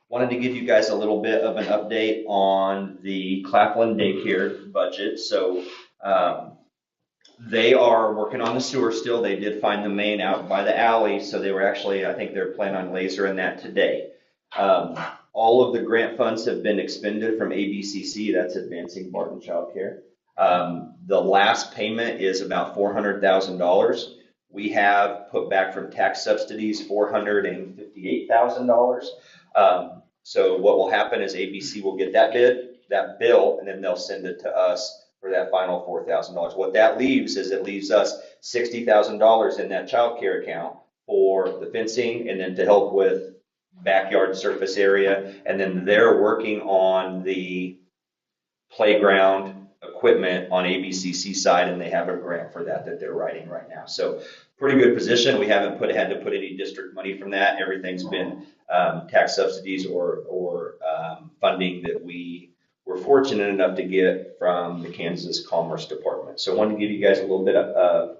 Wanted to give you guys a little bit of an update on the Claflin daycare budget. So they are working on the sewer still. They did find the main out by the alley, so they were actually, I think they're planning on lasering that today. All of the grant funds have been expended from ABCC, that's Advancing Barton Child Care. The last payment is about $400,000. We have put back from tax subsidies $458,000. So what will happen is ABC will get that bill, and then they'll send it to us for that final $4,000. What that leaves is it leaves us $60,000 in that child care account for the fencing and then to help with backyard surface area. And then they're working on the playground equipment on ABCC side, and they have a grant for that they're writing right now. So pretty good position. We haven't had to put any district money from that. Everything's been tax subsidies or funding that we were fortunate enough to get from the Kansas Commerce Department. So I wanted to give you guys a little bit of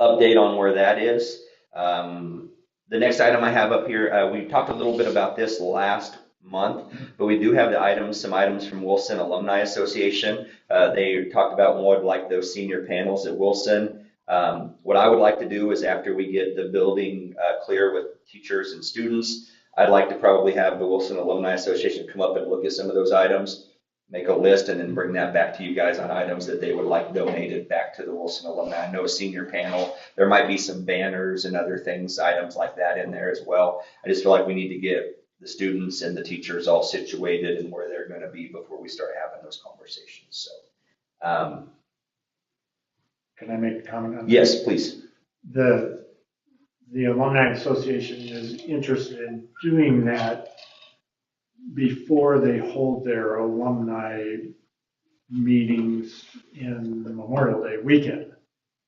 update on where that is. The next item I have up here, we talked a little bit about this last month, but we do have some items from Wilson Alumni Association. They talked about what like those senior panels at Wilson. What I would like to do is after we get the building clear with teachers and students, I'd like to probably have the Wilson Alumni Association come up and look at some of those items, make a list, and then bring that back to you guys on items that they would like donated back to the Wilson Alumni. I know senior panel, there might be some banners and other things, items like that in there as well. I just feel like we need to get the students and the teachers all situated and where they're going to be before we start having those conversations. So, Can I make a comment on that? yes, please. The Alumni Association is interested in doing that before they hold their alumni meetings in the Memorial Day weekend.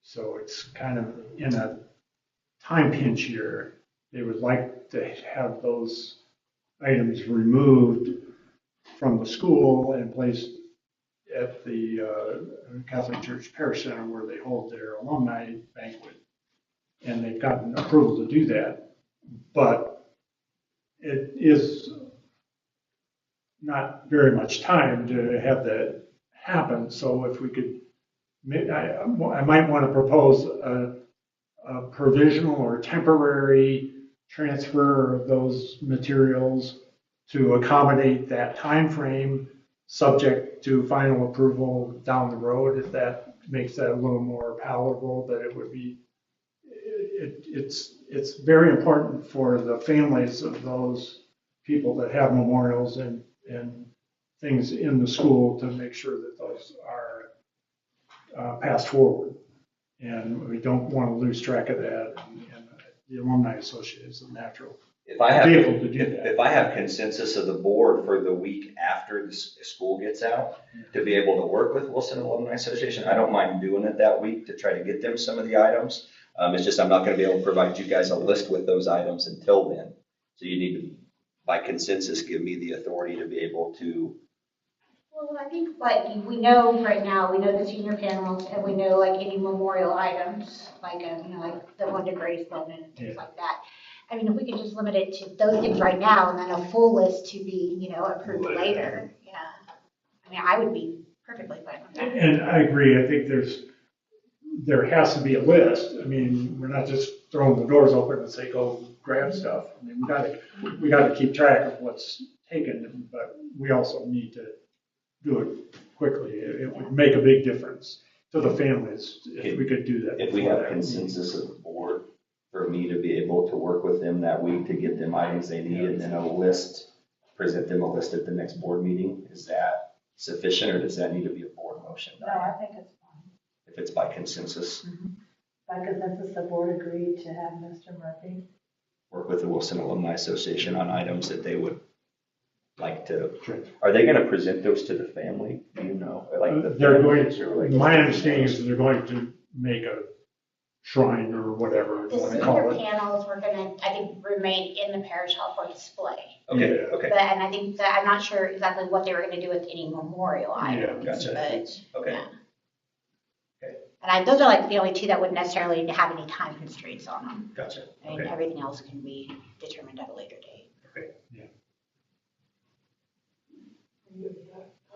So it's kind of in a time pinch here. They would like to have those items removed from the school and placed at the Catholic Church Parish Center where they hold their alumni banquet. And they've gotten approval to do that. But it is not very much time to have that happen. So if we could, I might want to propose a provisional or temporary transfer of those materials to accommodate that time frame, subject to final approval down the road, if that makes that a little more palatable. That it would be, it's very important for the families of those people that have memorials and things in the school to make sure that those are passed forward. And we don't want to lose track of that. And the Alumni Association is a natural vehicle to do that. If I have consensus of the board for the week after the school gets out, to be able to work with Wilson Alumni Association, I don't mind doing it that week to try to get them some of the items. It's just I'm not going to be able to provide you guys a list with those items until then. So you need to, by consensus, give me the authority to be able to. Well, I think like we know right now, we know the senior panels and we know like any memorial items, like, like the one to Graceland and things like that. I mean, if we could just limit it to those things right now and then a full list to be, approved later. Yeah. I mean, I would be perfectly fine with that. And I agree. I think there has to be a list. I mean, we're not just throwing the doors open and say, go grab stuff. I mean, we got to keep track of what's taken, but we also need to do it quickly. It would make a big difference to the families if we could do that. If we have consensus of the board, for me to be able to work with them that week to get them items they need and then a list, present them a list at the next board meeting, is that sufficient or does that need to be a board motion? No, I think it's fine. If it's by consensus. By consensus, the board agreed to have Mr. Murphy Work with the Wilson Alumni Association on items that they would like to. Are they going to present those to the family? Do you know? They're going to, my understanding is that they're going to make a shrine or whatever The you want to call senior it. panels were gonna, I think, remain in the parish hall for display. Okay, Yeah. okay. But, and I think that, I'm not sure exactly what they were gonna do with any memorial items. gotcha. But, Okay. yeah. And those are like the only two that wouldn't necessarily have any time constraints on them. Gotcha. I mean, Okay. everything else can be determined at a later date. Okay.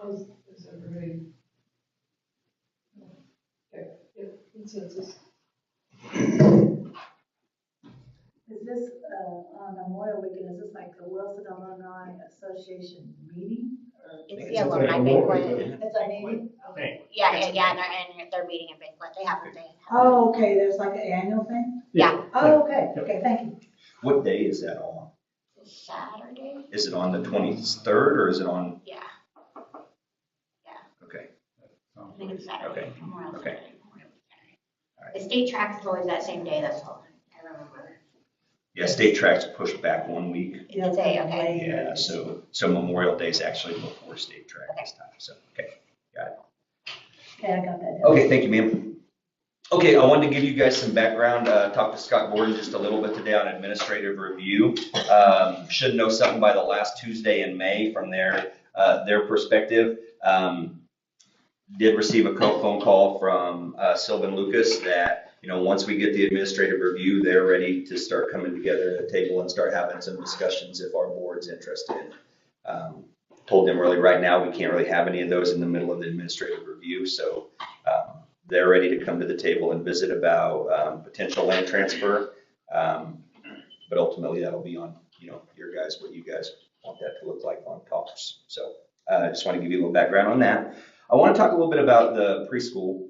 How's, is everybody? Okay, yeah, consensus. Is this, on Memorial Weekend, is this like the Wilson Alumni Association meeting? It's it's the alumni banquet. It's a meeting? Okay. Yeah, and they're meeting a banquet. They have. Oh, okay, there's like an annual thing? Yeah. Oh, okay, thank you. What day is that on? Saturday? Is it on the 23rd or is it on? Yeah, Okay. I think it's Saturday. Okay. Memorial Okay. Saturday, Memorial Saturday. The state tracks is always that same day, that's all I remember. Yeah, state tracks pushed back 1 week. It's okay. Yeah, so Memorial Day is actually before state track this time. So, okay, got it. Okay, I got that down. Okay, thank you, ma'am. Okay, I wanted to give you guys some background, talk to Scott Gordon just a little bit today on administrative review. Should know something by the last Tuesday in May from their perspective. Did receive a phone call from Sylvan Lucas that, once we get the administrative review, they're ready to start coming together at a table and start having some discussions if our board's interested. Told them really right now we can't really have any of those in the middle of the administrative review, so they're ready to come to the table and visit about potential land transfer. But ultimately that'll be on, your guys, what you guys want that to look like on talks. So I just want to give you a little background on that. I want to talk a little bit about the preschool.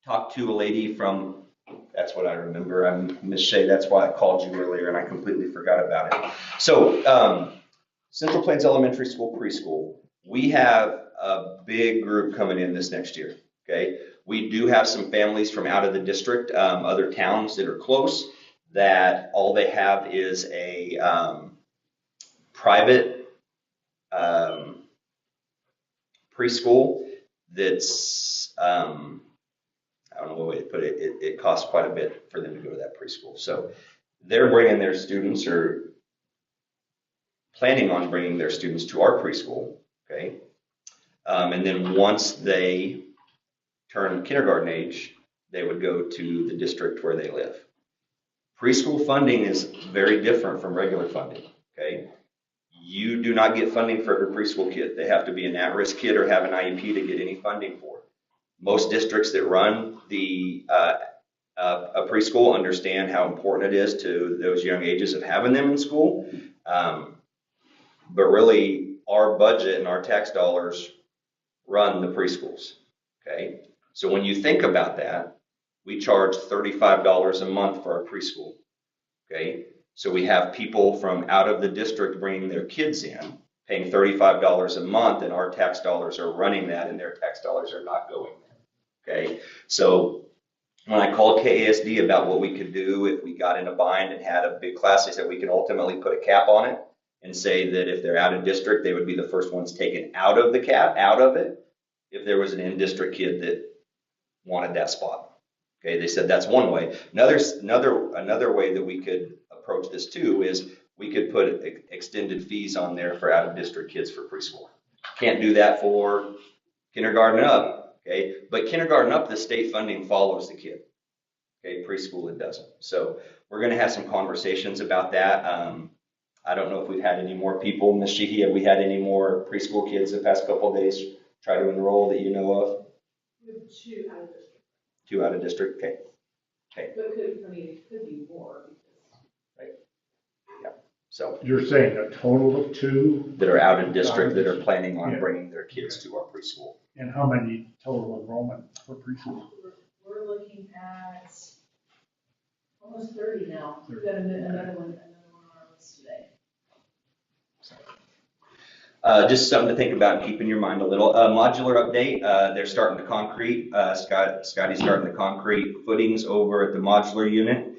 Talked to a lady from, that's what I remember, I'm Miss Shea, that's why I called you earlier and I completely forgot about it. So Central Plains Elementary School preschool, we have a big group coming in this next year, okay? We do have some families from out of the district, other towns that are close, that all they have is a private preschool that's, I don't know what way to put it, it costs quite a bit for them to go to that preschool. So they're bringing their students or planning on bringing their students to our preschool, okay? And then once they turn kindergarten age, they would go to the district where they live. Preschool funding is very different from regular funding, okay? You do not get funding for every preschool kid. They have to be an at-risk kid or have an IEP to get any funding for it. Most districts that run a preschool understand how important it is to those young ages of having them in school. But really, our budget and our tax dollars run the preschools, okay? So when you think about that, we charge $35 a month for our preschool, okay? So we have people from out of the district bringing their kids in, paying $35 a month, and our tax dollars are running that, and their tax dollars are not going there, okay? So when I called KASD about what we could do if we got in a bind and had a big class, they said we can ultimately put a cap on it and say that if they're out of district, they would be the first ones taken out of the cap, out of it, if there was an in-district kid that wanted that spot. Okay, they said that's one way. Another way that we could approach this too is we could put extended fees on there for out-of-district kids for preschool. Can't do that for kindergarten up, okay? But kindergarten up, the state funding follows the kid. Okay, preschool it doesn't. So we're going to have some conversations about that. I don't know if we've had any more people. Ms. Sheehy, have we had any more preschool kids the past couple of days try to enroll that you know of? We have 2 out of district. 2 out of district, okay. Okay. But it could be more. Right. Yeah. So You're saying a total of 2? that are out of district that are planning on bringing their kids to our preschool. And how many total enrollment for preschool? We're looking at almost 30 now. We've got another one on our list today. Just something to think about and keep in your mind a little. Modular update, they're starting to concrete. Scotty's starting the concrete footings over at the modular unit.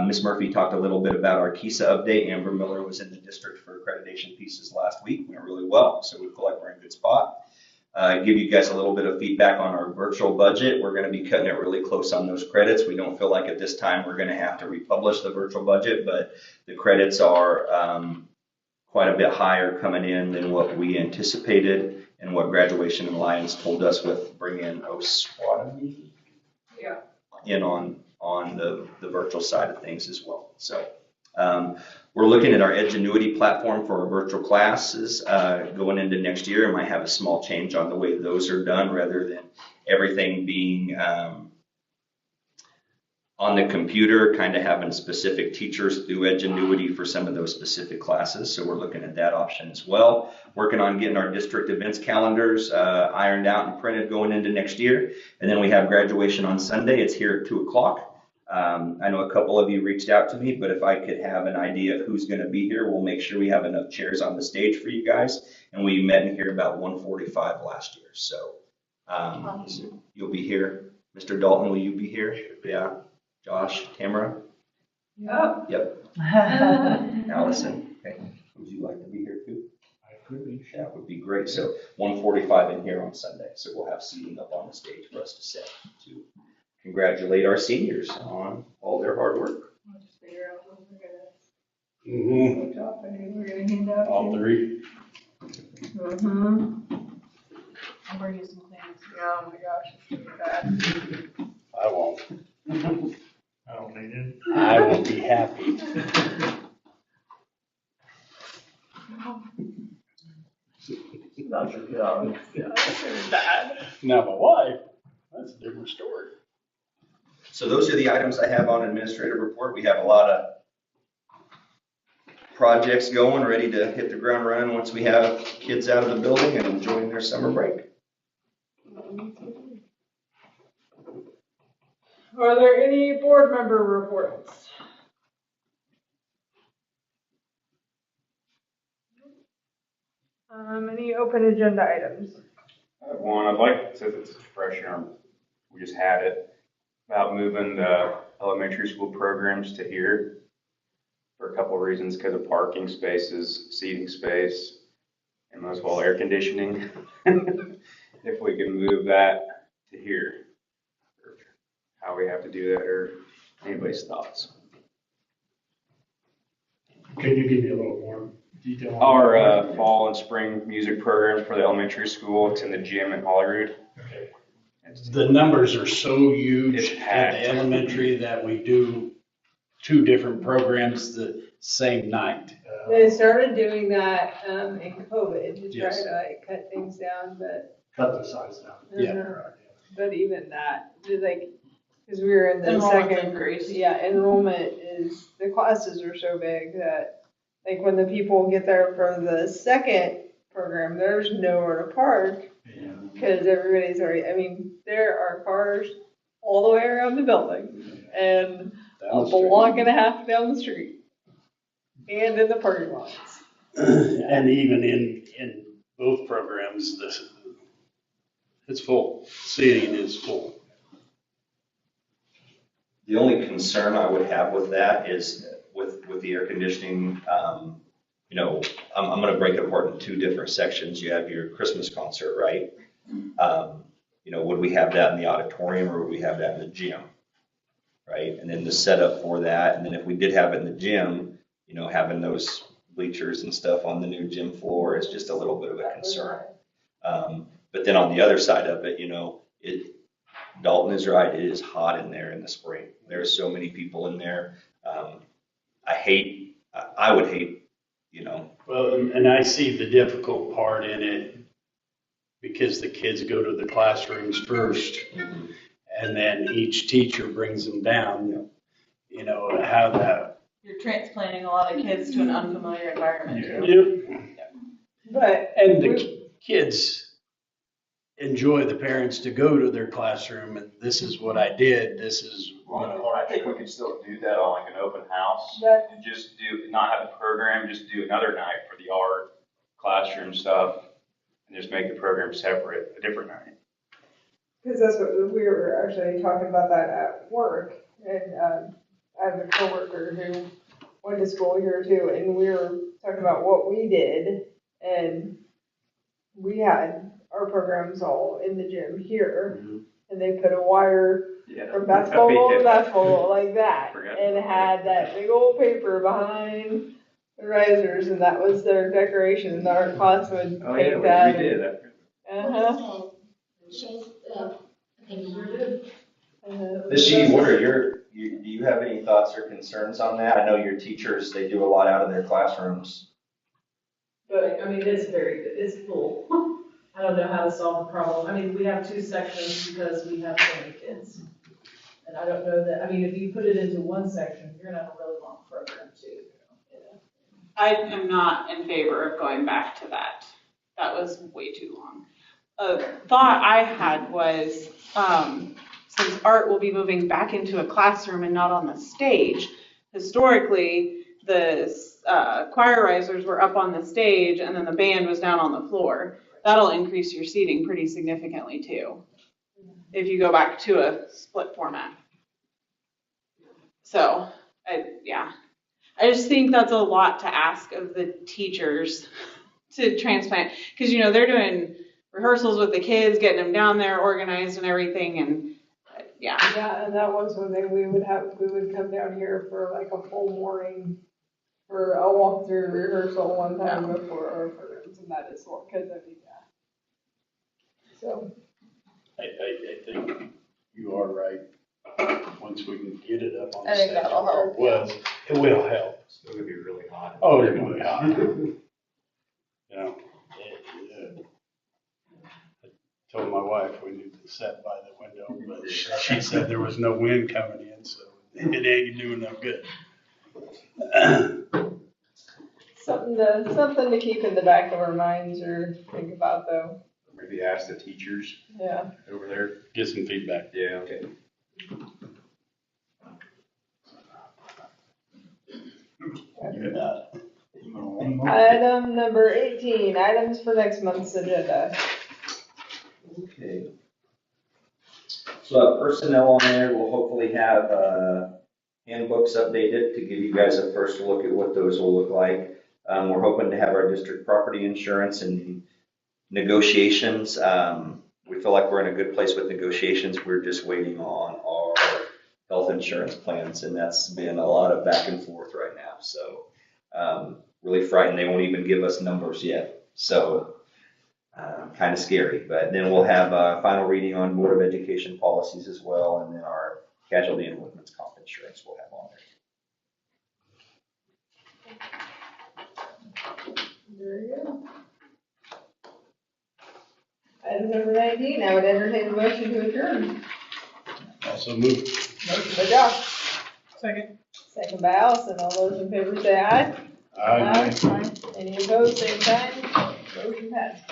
Ms. Murphy talked a little bit about our KISA update. Amber Miller was in the district for accreditation pieces last week. Went really well, so we feel like we're in a good spot. Give you guys a little bit of feedback on our virtual budget. We're going to be cutting it really close on those credits. We don't feel like at this time we're going to have to republish the virtual budget, but the credits are quite a bit higher coming in than what we anticipated and what Graduation Alliance told us with bringing OSWAT in on the virtual side of things as well. So we're looking at our Edgenuity platform for our virtual classes going into next year, and might have a small change on the way those are done rather than everything being on the computer, kind of having specific teachers through Edgenuity for some of those specific classes. So we're looking at that option as well. Working on getting our district events calendars ironed out and printed going into next year. And then we have graduation on Sunday. It's here at 2 o'clock. I know a couple of you reached out to me, but if I could have an idea of who's going to be here, we'll make sure we have enough chairs on the stage for you guys. And we met in here about 1:45 last year. So you'll be here. Mr. Dalton, will you be here? Yeah. Josh, Tamara? Yep. Allison, okay. Would you like to be here too? I could be. That would be great. So 1:45 in here on Sunday. So we'll have seating up on the stage for us to sit to congratulate our seniors on all their hard work. We'll just figure out when we're gonna hand out. All 3. I'll bring you some things. Oh my gosh, it's gonna be bad. I won't. I don't need it. I will be happy. That's a job. Yeah, it's gonna be bad. Now my wife, that's a different story. So those are the items I have on administrative report. We have a lot of projects going, ready to hit the ground running once we have kids out of the building and enjoying their summer break. Are there any board member reports? Any open agenda items? One, I'd like, since it's fresh here, we just had it, about moving the elementary school programs to here for a couple of reasons, because of parking spaces, seating space, and most of all, air conditioning. If we can move that to here, or how we have to do that, or anybody's thoughts. Can you give me a little more detail on Our fall and spring music program for the elementary school, it's in the gym in Holyrood. Okay. The numbers are so huge It's at packed. the elementary that we do 2 different programs the same night. They started doing that, in COVID to try Yes. to like cut things down, but. Cut the size down. Yeah. But even that, just like, cause we were in the Enrollment's second. increased. Yeah, enrollment is, the classes are so big that, like, when the people get there for the second program, there's nowhere to park. Yeah. Cause everybody's already, I mean, there are cars all the way around the building and Down a the street. block and a half down the street. And in the parking lots. And even in both programs, it's full. Seating is full. The only concern I would have with that is with the air conditioning, you know, I'm gonna break it apart in 2 different sections. You have your Christmas concert, right? You know, would we have that in the auditorium or would we have that in the gym? Right? And then the setup for that, and then if we did have it in the gym, you know, having those bleachers and stuff on the new gym floor is just a little bit of a concern. But then on the other side of it, you know, Dalton is right, it is hot in there in the spring. There's so many people in there. I would hate, you know. Well, and I see the difficult part in it because the kids go to the classrooms first and then each teacher brings them down, you know, how that. You're transplanting a lot of kids to an unfamiliar environment too. Yep. But. And the kids enjoy the parents to go to their classroom and this is what I did, this is what I think we could still do that on like an open house That- and just not have the program, just do another night for the art classroom stuff and just make the program separate, a different night. Because that's what we were actually talking about that at work, and I have a coworker who went to school here too, and we were talking about what we did, and we had our programs all in the gym here, and they put a wire from basketball goal to basketball goal like that, and had that big old paper behind the risers, and that was their decoration, and our class would paint that. We did that. Uh-huh. Ms. Sheedy, do you have any thoughts or concerns on that? I know your teachers, they do a lot out of their classrooms. But, I mean, it's very good, it's full. I don't know how to solve the problem. I mean, we have 2 sections because we have so many kids. And I don't know that, I mean, if you put it into one section, you're gonna have a really long program too. You know? I am not in favor of going back to that. That was way too long. A thought I had was, since art will be moving back into a classroom and not on the stage, historically, the choir risers were up on the stage and then the band was down on the floor. That'll increase your seating pretty significantly too, if you go back to a split format. So, I just think that's a lot to ask of the teachers to transplant, because they're doing rehearsals with the kids, getting them down there organized and everything, and Yeah, and that was one thing we would come down here for like a full morning for a walkthrough rehearsal one time before our programs, and that is what, because I mean, so. I think you are right. Once we can get it up on the I think stage, that'll help. it will help. Still gonna be really hot. Oh, it's gonna be hot. I told my wife we need to sit by the window, but she said there was no wind coming in, so it ain't doing no good. Something to keep in the back of our minds or think about though. Maybe ask the teachers Yeah. over there. Get some feedback. Yeah, okay. Item number 18, items for next month's agenda. Okay. So personnel on there, we'll hopefully have handbooks updated to give you guys a first look at what those will look like. We're hoping to have our district property insurance and negotiations. We feel like we're in a good place with negotiations. We're just waiting on our health insurance plans, and that's been a lot of back and forth right now. So really frightened. They won't even give us numbers yet. So kind of scary. But then we'll have a final reading on Board of Education policies as well, and then our casualty and workman's comp insurance we'll have on there. Very good. Item number 19, I would entertain a motion to adjourn. Also move. Motion by Josh. Second. Second by Allison. All those in favor say aye. Aye. Any opposed, same sign. Motion passed.